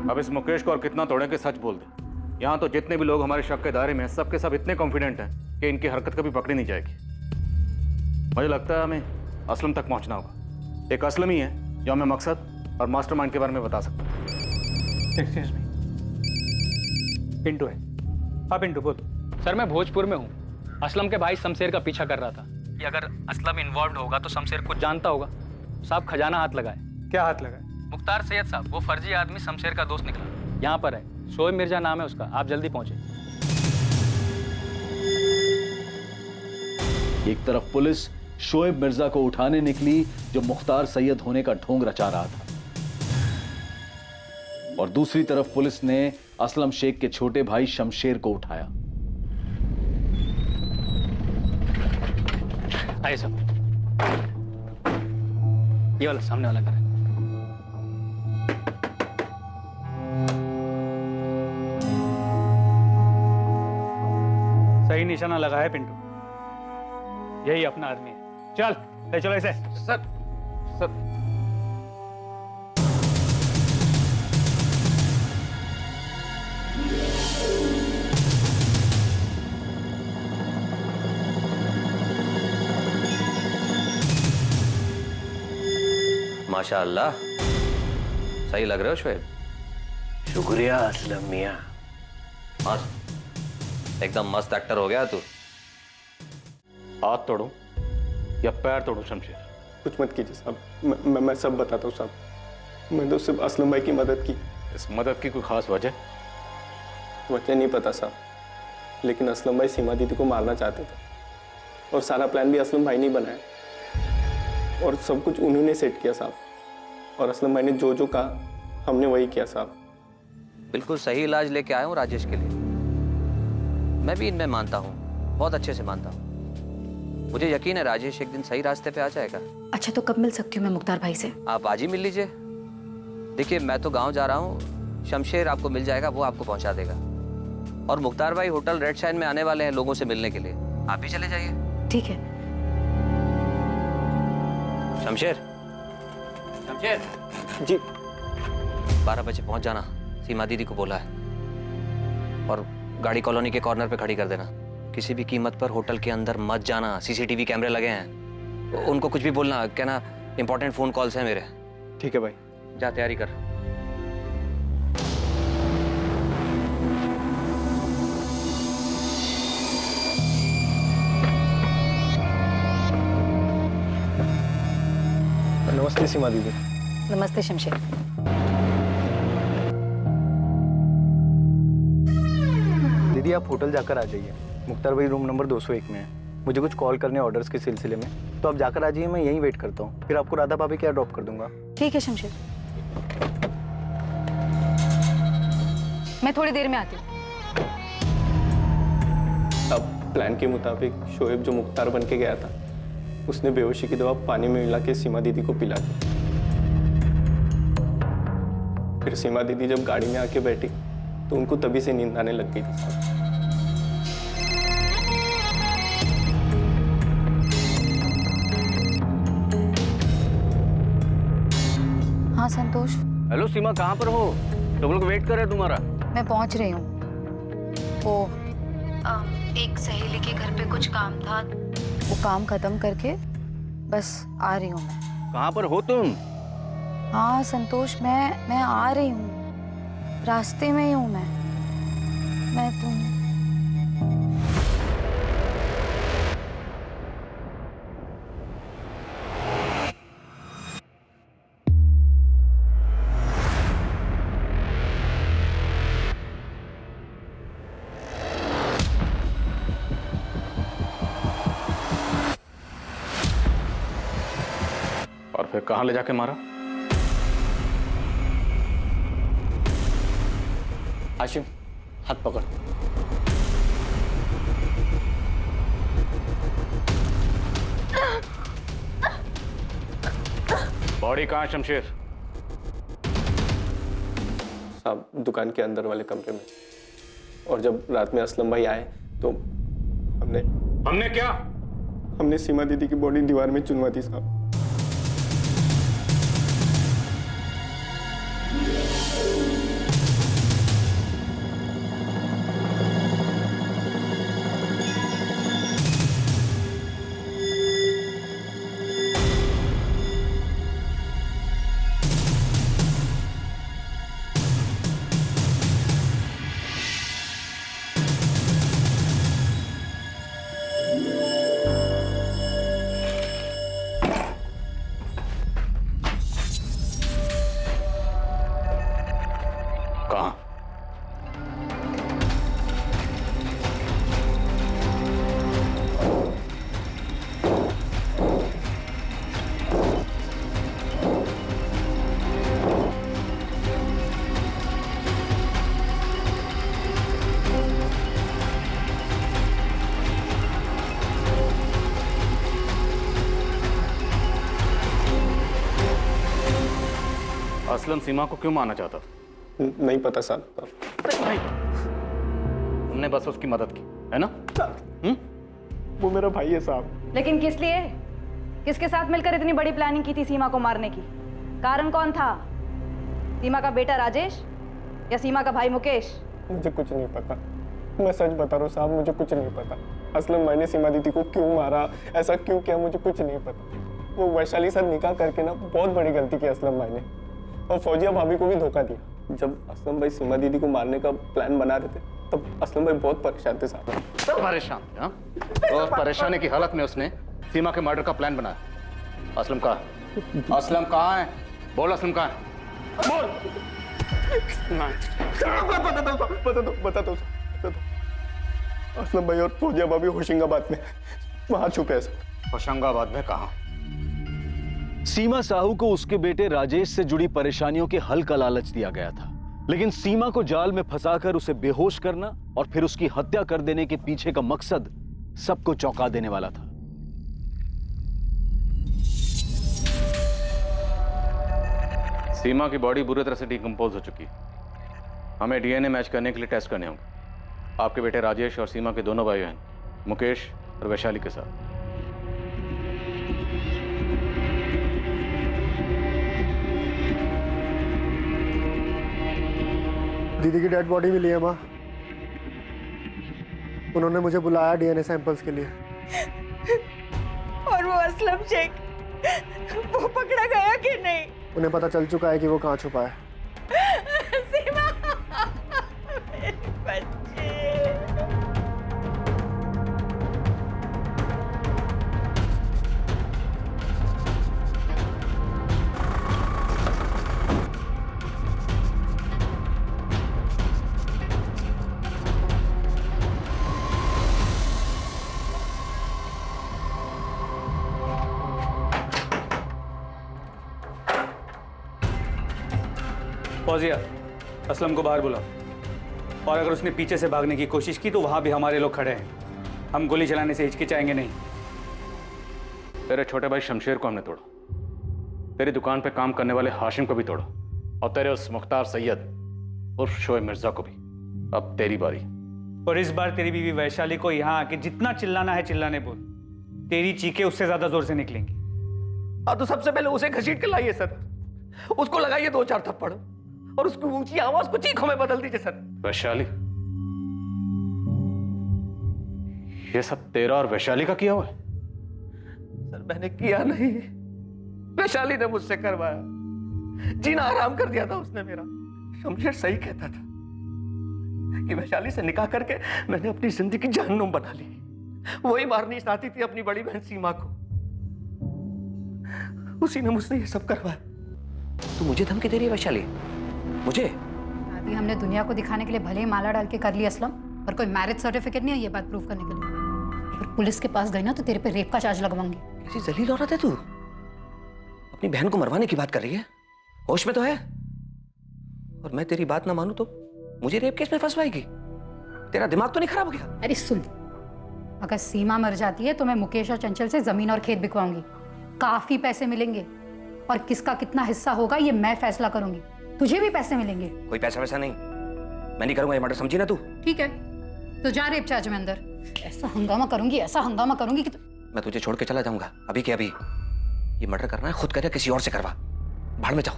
अब इस मुकेश को और कितना तोड़े के सच बोल दे। यहाँ तो जितने भी लोग हमारे शक के दायरे में हैं, सब के सब इतने कॉन्फिडेंट हैं कि इनकी हरकत कभी पकड़ी नहीं जाएगी। मुझे लगता है हमें असलम तक पहुंचना होगा। एक असलम ही है जो हमें मकसद और मास्टरमाइंड के बारे में बता सकता है। एक्सक्यूज मी, पिंटू है। हाँ पिंटू बोल। सर मैं भोजपुर में हूँ। असलम के भाई शमशेर का पीछा कर रहा था कि अगर असलम इन्वॉल्व होगा तो शमशेर कुछ जानता होगा। साहब खजाना हाथ लगाए। क्या हाथ लगाए? मुख्तार सैयद साहब, वो फर्जी आदमी शमशेर का दोस्त निकला। यहाँ पर है, शोएब मिर्जा नाम है उसका। आप जल्दी पहुंचे। एक तरफ पुलिस शोएब मिर्जा को उठाने निकली जो मुख्तार सैयद होने का ढोंग रचा रहा था, और दूसरी तरफ पुलिस ने असलम शेख के छोटे भाई शमशेर को उठाया। आइए सब, ये वाला सामने वाला घर है। सही निशाना लगा है पिंटू, यही अपना आदमी है। चल ले चलो इसे। सर माशाअल्लाह, सही लग रहे हो शोएब। शुक्रिया असलम मियां। मस्त, एकदम मस्त एक्टर हो गया तू। हाथ तोड़ूं या पैर तोड़ूं शमशेर? कुछ मत कीजिए साहब, मैं सब बताता हूँ साहब। मैं तो सिर्फ असलम भाई की मदद की। इस मदद की कोई खास वजह? वजह नहीं पता साहब, लेकिन असलम भाई सीमा दीदी को मारना चाहते थे और सारा प्लान भी असलम भाई ने बनाया और सब कुछ उन्होंने सेट किया साहब। और असलम भाई ने जो जो कहा हमने वही किया साहब। बिल्कुल सही इलाज लेके आया हूँ राजेश के लिए। मैं भी इनमें मानता हूँ, बहुत अच्छे से मानता हूँ। मुझे यकीन है राजेश एक दिन सही रास्ते पे आ जाएगा। अच्छा, तो कब मिल सकती हूँ मैं मुख्तार भाई से? आप आज ही मिल लीजिए। देखिए मैं तो गांव जा रहा हूँ, शमशेर आपको मिल जाएगा, वो आपको पहुंचा देगा। और मुख्तार भाई होटल रेड शाइन में आने वाले हैं लोगों से मिलने के लिए, आप भी चले जाइए। ठीक है। शमशेर, शमशेर जी। 12 बजे पहुंच जाना, सीमा दीदी को बोला है। और गाड़ी कॉलोनी के कॉर्नर पे खड़ी कर देना। किसी भी कीमत पर होटल के अंदर मत जाना, सीसीटीवी कैमरे लगे हैं। उनको कुछ भी बोलना, कहना इंपॉर्टेंट फोन कॉल्स हैं मेरे। ठीक है भाई। जा तैयारी कर। नमस्ते सीमा दीदी। नमस्ते शमशेर। दीदी आप होटल जाकर आ जाइए, मुख्तार भाई रूम नंबर 201 में है। मुझे कुछ कॉल करने ऑर्डर्स के सिलसिले में, तो आप जाकर आ जाइए, मैं यहीं वेट करता हूँ। फिर आपको राधा भाभी क्या ड्रॉप कर दूंगा। ठीक है शमशेर, मैं थोड़ी देर में आती हूँ। अब प्लान के मुताबिक शोएब जो मुख्तार बन के गया था, उसने बेहोशी की दवा पानी में मिला के सीमा दीदी को पिला दी। फिर सीमा दीदी जब गाड़ी में आके बैठी तो उनको तभी से नींद आने लग गई थी साहब। हाँ संतोष। हेलो सीमा, कहाँ पर हो? सब लोग वेट कर रहे हैं तुम्हारा। मैं पहुंच रही हूँ। वो एक सहेली के घर पे कुछ काम था, वो काम खत्म करके बस आ रही हूँ मैं। कहाँ पर हो तुम? हाँ संतोष, मैं आ रही हूँ, रास्ते में ही हूँ मैं तुम। और फिर कहाँ ले जाके मारा? आशिम, हाथ पकड़। बॉडी कहाँ है शमशेर? साहब दुकान के अंदर वाले कमरे में। और जब रात में असलम भाई आए तो हमने क्या? हमने सीमा दीदी की बॉडी दीवार में चुनवा दी साहब। असलम सीमा को क्यों मारना चाहता था? नहीं पता साहब। तुमने बस उसकी मदद की है ना? वो मेरा भाई है साहब। लेकिन किस लिए? किसके साथ मिलकर इतनी बड़ी प्लानिंग की थी सीमा को मारने की? कारण कौन था? सीमा का बेटा राजेश या सीमा का भाई मुकेश? मुझे कुछ नहीं पता, मैं सच बता रहा हूँ साहब, मुझे कुछ नहीं पता। असलम मैंने सीमा दीदी को क्यों मारा, ऐसा क्यों किया, मुझे कुछ नहीं पता। वो वैशाली साथ निकाह करके ना बहुत बड़ी गलती की असलम भाई ने, और फौजिया भाभी को भी धोखा दिया। जब असलम भाई सीमा दीदी को मारने का प्लान बना रहे थे तब असलम भाई बहुत परेशान थे साहब। सब परेशान थे, हाँ? और परेशानी की हालत में उसने सीमा के मर्डर का प्लान बनाया। असलम कहाँ है? असलम कहाँ है? बोल असलम कहाँ है? बोल। बता दो। असलम भाई और फौजिया भाभी होशंगाबाद में वहां छुपे हैं। होशंगाबाद में कहाँ? सीमा साहू को उसके बेटे राजेश से जुड़ी परेशानियों के हल का लालच दिया गया था, लेकिन सीमा को जाल में फंसाकर उसे बेहोश करना और फिर उसकी हत्या कर देने के पीछे का मकसद सबको चौंका देने वाला था। सीमा की बॉडी बुरी तरह से डिकम्पोज हो चुकी है। हमें डीएनए मैच करने के लिए टेस्ट करने होंगे आपके बेटे राजेश और सीमा के दोनों भाई बहन मुकेश और वैशाली के साथ। दीदी की डेड बॉडी मिली है माँ। उन्होंने मुझे बुलाया डीएनए सैंपल्स के लिए। और वो असलम शेख, वो पकड़ा गया कि नहीं? उन्हें पता चल चुका है कि वो कहाँ छुपा है। सीमा, मेरे बच्चे। फौजिया, असलम को बाहर बुलाओ, और अगर उसने पीछे से भागने की कोशिश की तो वहां भी हमारे लोग खड़े हैं। हम गोली चलाने से हिचकिचाएंगे नहीं। तेरे छोटे भाई शमशेर को हमने तोड़ा, तेरी दुकान पे काम करने वाले हाशिम को भी तोड़ा, और तेरे उस मुख्तार सैयद उर्फ शोएब मिर्जा को भी। अब तेरी बारी। और इस बार तेरी बीवी वैशाली को यहाँ आके जितना चिल्लाना है चिल्लाने बोल। तेरी चीखें उससे ज्यादा जोर से निकलेंगी। हाँ, तो सबसे पहले उसे घसीट के लाइए सर, उसको लगाइए 2-4 थप्पड़ और उसकी ऊंची आवाज को चीखों में बदल दीजिए सर। वैशाली, ये सब तेरा और वैशाली का किया हुआ है? सर मैंने किया नहीं, वैशाली ने मुझसे करवाया। जीना आराम कर दिया था उसने मेरा। शमशेर सही कहता था कि वैशाली से निकाह करके मैंने अपनी जिंदगी जहन्नुम बना ली। वही मारनी चाहती थी अपनी बड़ी बहन सीमा को, उसी ने मुझसे ये सब करवाया। तू मुझे धमकी दे रही है वैशाली? मुझे? शादी हमने दुनिया को दिखाने के लिए भले ही माला डाल के कर ली असलम, पर कोई मैरिज सर्टिफिकेट नहीं है ये बात प्रूव करने के लिए। अगर पुलिस के पास गई ना तो तेरे पे रेप का चार्ज लगवाऊंगी। कैसी जलील औरत है तू? अपनी बहन को मरवाने की बात कर रही है? होश में तो है? और मैं तेरी बात ना मानूं तो मुझे रेप केस में फंसवाएगी? तेरा दिमाग तो नहीं खराब हो गया? अरे सुन, अगर सीमा मर जाती है तो मैं मुकेश और चंचल से जमीन और खेत बिकवाऊंगी। काफी पैसे मिलेंगे और किसका कितना हिस्सा होगा ये मैं फैसला करूंगी। तुझे भी पैसे मिलेंगे। कोई पैसा वैसा नहीं, मैं नहीं करूंगा ये मर्डर, समझी ना तू? ठीक है, तो जा रेप चार्ज में अंदर। ऐसा हंगामा करूंगी, ऐसा हंगामा करूंगी कि मैं तुझे छोड़ के चला जाऊंगा अभी के अभी। ये मर्डर करना है खुद कर या किसी और से करवा, भाड़ में जाओ।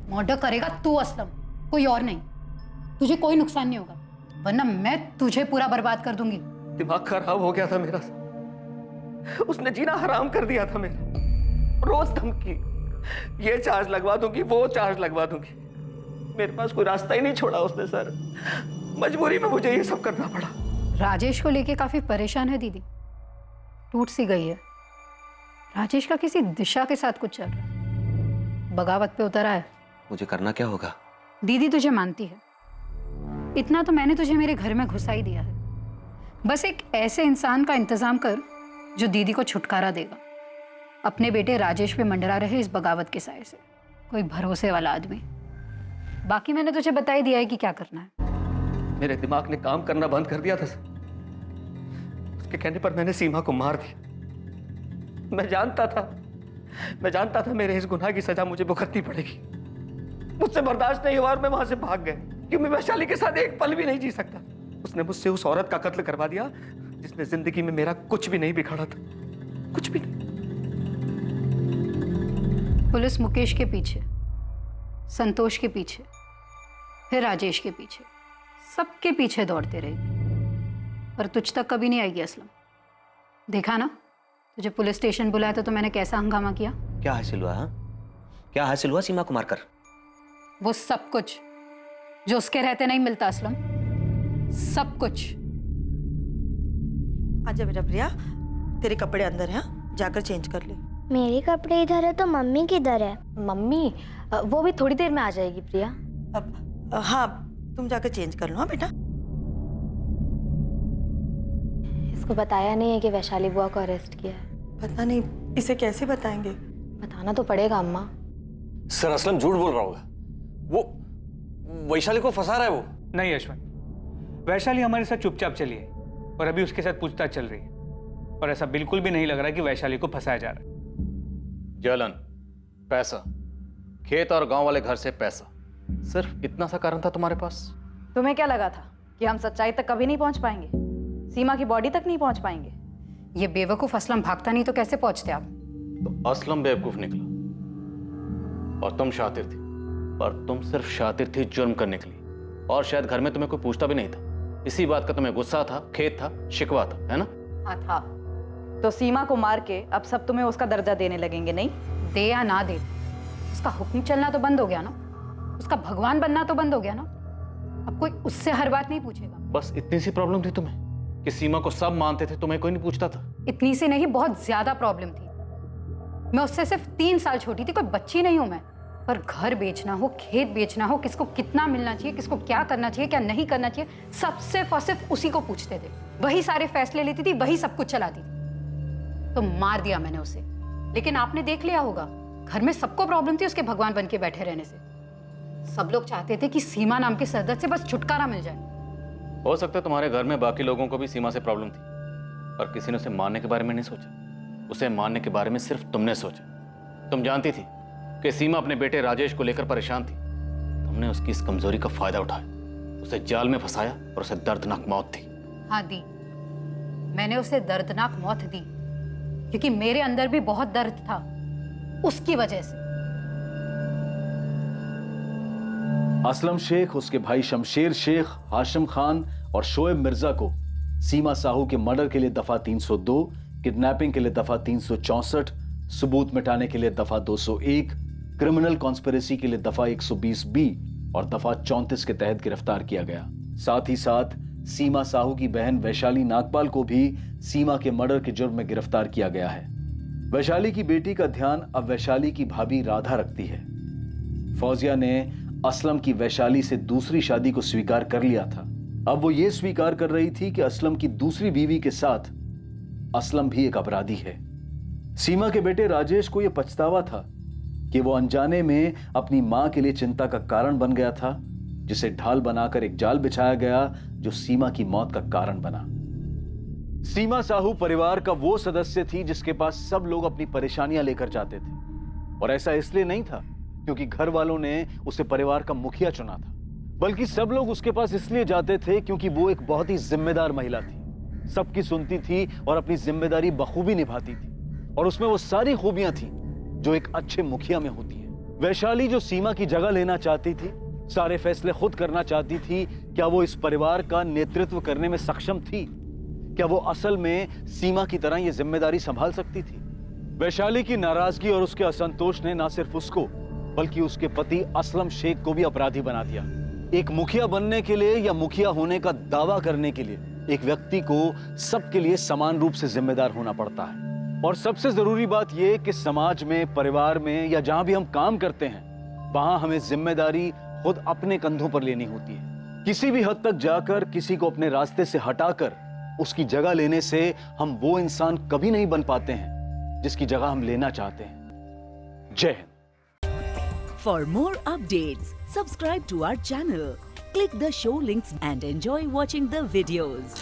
मर्डर करेगा तू असलम, कोई और नहीं। तुझे कोई नुकसान नहीं होगा, वरना मैं तुझे पूरा बर्बाद कर दूंगी। दिमाग खराब हो गया था मेरा, उसने जीना हराम कर दिया था मेरा। रोज धमकी, ये चार्ज लगवा दूंगी, वो चार्ज लगवा दूंगी। मेरे पास कोई रास्ता ही नहीं छोड़ा उसने सर। मजबूरी में मुझे ये सब करना पड़ा। राजेश को लेके काफी परेशान है दीदी, टूट सी गई है। राजेश का किसी दिशा के साथ कुछ चल रहा है, बगावत पे उतरा है। मुझे करना क्या होगा? दीदी तुझे मानती है, इतना तो मैंने तुझे मेरे घर में घुसा ही दिया है। बस एक ऐसे इंसान का इंतजाम कर जो दीदी को छुटकारा देगा। अपने बेटे राजेश पे मंडरा रहे इस बगावत के साए से, कोई भरोसे वाला आदमी। बाकी मैंने तुझे बता ही दिया है कि क्या करना है। मेरे दिमाग ने काम करना बंद कर दिया था सर। उसके कहने पर मैंने सीमा को मार दिया। मैं जानता था मेरे इस गुनाह की सजा मुझे भुगतनी पड़ेगी। मुझसे बर्दाश्त नहीं हुआ और मैं वहां से भाग गया, क्योंकि मैं वैशाली के साथ एक पल भी नहीं जी सकता। उसने मुझसे उस औरत का कत्ल करवा दिया जिसने जिंदगी में मेरा कुछ भी नहीं बिगाड़ा था, कुछ भी नहीं। पुलिस मुकेश के पीछे, संतोष के पीछे, फिर राजेश के पीछे, सबके पीछे दौड़ते रहेगी, पर तुझ तक कभी नहीं आएगी असलम। देखा ना, तुझे पुलिस स्टेशन बुलाया तो मैंने कैसा हंगामा किया? क्या हासिल हुआ? हाँ, क्या हासिल हुआ सीमा को मारकर? वो सब कुछ जो उसके रहते नहीं मिलता असलम, सब कुछ। आजा बेटा प्रिया, तेरे कपड़े अंदर हैं, जाकर चेंज कर ले। मेरे कपड़े इधर है तो मम्मी किधर है? मम्मी वो भी थोड़ी देर में आ जाएगी प्रिया। हाँ, तुम जाकर चेंज कर लो। हाँ बेटा। इसको बताया नहीं है कि वैशाली बुआ को अरेस्ट किया है? पता नहीं, इसे कैसे बताएंगे? बताना तो पड़ेगा अम्मा। सर असलम झूठ बोल रहा होगा, वो वैशाली को फंसा रहा है वो। नहीं यशवंत, वैशाली हमारे साथ चुपचाप चली है और अभी उसके साथ पूछताछ चल रही है, और ऐसा बिल्कुल भी नहीं लग रहा कि वैशाली को फंसाया जा रहा है। जलन, पैसा, खेत और गांव वाले घर से पैसा, सिर्फ इतना सा कारण था तुम्हारे पास? तुम्हें क्या लगा था कि हम सच्चाई तक कभी नहीं पहुंच पाएंगे? सीमा की बॉडी तक नहीं पहुंच पाएंगे? ये बेवकूफ असलम भागता नहीं तो कैसे पहुंचते आप? तो असलम बेवकूफ निकला और तुम शातिर थी, पर तुम सिर्फ शातिर थी जुर्म करने के लिए, और शायद घर में तुम्हें कोई पूछता भी नहीं था। इसी बात का तुम्हें गुस्सा था, खेद था, शिकवा था, है ना? हाँ था। तो सीमा को मार के अब सब तुम्हें उसका दर्जा देने लगेंगे, नहीं? दे या ना दे, उसका हुक्म चलना तो बंद हो गया ना, उसका भगवान बनना तो बंद हो गया ना। अब कोई उससे हर बात नहीं पूछेगा। बस इतनी सी प्रॉब्लम थी तुम्हें कि सीमा को सब मानते थे, तुम्हें कोई नहीं पूछता था? इतनी सी नहीं, बहुत ज्यादा प्रॉब्लम थी। मैं उससे सिर्फ 3 साल छोटी थी, कोई बच्ची नहीं हूं मैं। पर घर बेचना हो, खेत बेचना हो, किसको कितना मिलना चाहिए, किसको क्या करना चाहिए, क्या नहीं करना चाहिए, सब सिर्फ और सिर्फ उसी को पूछते थे। वही सारे फैसले लेती थी, वही सब कुछ चलाती थी। तो मार दिया मैंने उसे, लेकिन आपने देख लिया होगा घर में सबको प्रॉब्लम थी उसके भगवान बन के बैठे रहने से। सब लोग चाहते थे कि सीमा नाम के सरदर्द से बस छुटकारा मिल जाए। हो सकता है तुम्हारे घर में बाकी लोगों को भी सीमा से प्रॉब्लम थी, पर किसी ने उसे मारने के बारे में नहीं सोचा। उसे मारने के बारे में सिर्फ तुमने सोचा। तुम जानती थी कि सीमा अपने बेटे राजेश को लेकर परेशान थी। तुमने उसकी इस कमजोरी का फायदा उठाया, उसे जाल में फंसाया और उसे दर्दनाक मौत दी। हाँ दी, मैंने उसे दर्दनाक मौत दी, क्योंकि मेरे अंदर भी बहुत दर्द था उसकी वजह से। असलम शेख, उसके भाई शमशेर शेख, हाशिम खान और शोएब मिर्जा को सीमा साहू के मर्डर के लिए दफा 302, किडनैपिंग के लिए दफा 364, सबूत मिटाने के लिए दफा 201, क्रिमिनल कॉन्स्पिरेसी के लिए दफा 120B और दफा 34 के तहत गिरफ्तार किया गया। साथ ही साथ सीमा साहू की बहन वैशाली नागपाल को भी सीमा के मर्डर के जुर्म में गिरफ्तार किया गया है। वैशाली की बेटी का ध्यान अब वैशाली की भाभी राधा रखती है। फौजिया ने असलम की वैशाली से दूसरी शादी को स्वीकार कर लिया था। अब वो ये स्वीकार कर रही थी कि असलम की दूसरी बीवी के साथ असलम भी एक अपराधी है। सीमा के बेटे राजेश को यह पछतावा था कि वो अनजाने में अपनी मां के लिए चिंता का कारण बन गया था, जिसे ढाल बनाकर एक जाल बिछाया गया जो सीमा की मौत का कारण बना। सीमा साहू परिवार का वो सदस्य थी जिसके पास सब लोग अपनी परेशानियां लेकर जाते थे, और ऐसा इसलिए नहीं था क्योंकि घर वालों ने उसे परिवार का मुखिया चुना था, बल्कि सब लोग उसके पास इसलिए जाते थे क्योंकि वो एक बहुत ही जिम्मेदार महिला थी, सबकी सुनती थी और अपनी जिम्मेदारी बखूबी निभाती थी, और उसमें वो सारी खूबियां थी जो एक अच्छे मुखिया में होती है। वैशाली जो सीमा की जगह लेना चाहती थी, सारे फैसले खुद करना चाहती थी, क्या वो इस परिवार का नेतृत्व करने में सक्षम थी? क्या वो असल में सीमा की तरह ये जिम्मेदारी संभाल सकती थी? वैशाली की नाराजगी और उसके असंतोष ने न सिर्फ उसको बल्कि उसके पति असलम शेख को भी अपराधी बना दिया। एक मुखिया बनने के लिए या मुखिया होने का दावा करने के लिए एक व्यक्ति को सबके लिए समान रूप से जिम्मेदार होना पड़ता है। और सबसे जरूरी बात यह कि समाज में, परिवार में या जहां भी हम काम करते हैं, वहां हमें जिम्मेदारी खुद अपने कंधों पर लेनी होती है। किसी भी हद तक जाकर किसी को अपने रास्ते से हटाकर उसकी जगह लेने से हम वो इंसान कभी नहीं बन पाते हैं जिसकी जगह हम लेना चाहते हैं। जय Hind. For more updates, subscribe to our channel, click the show links and enjoy watching the videos.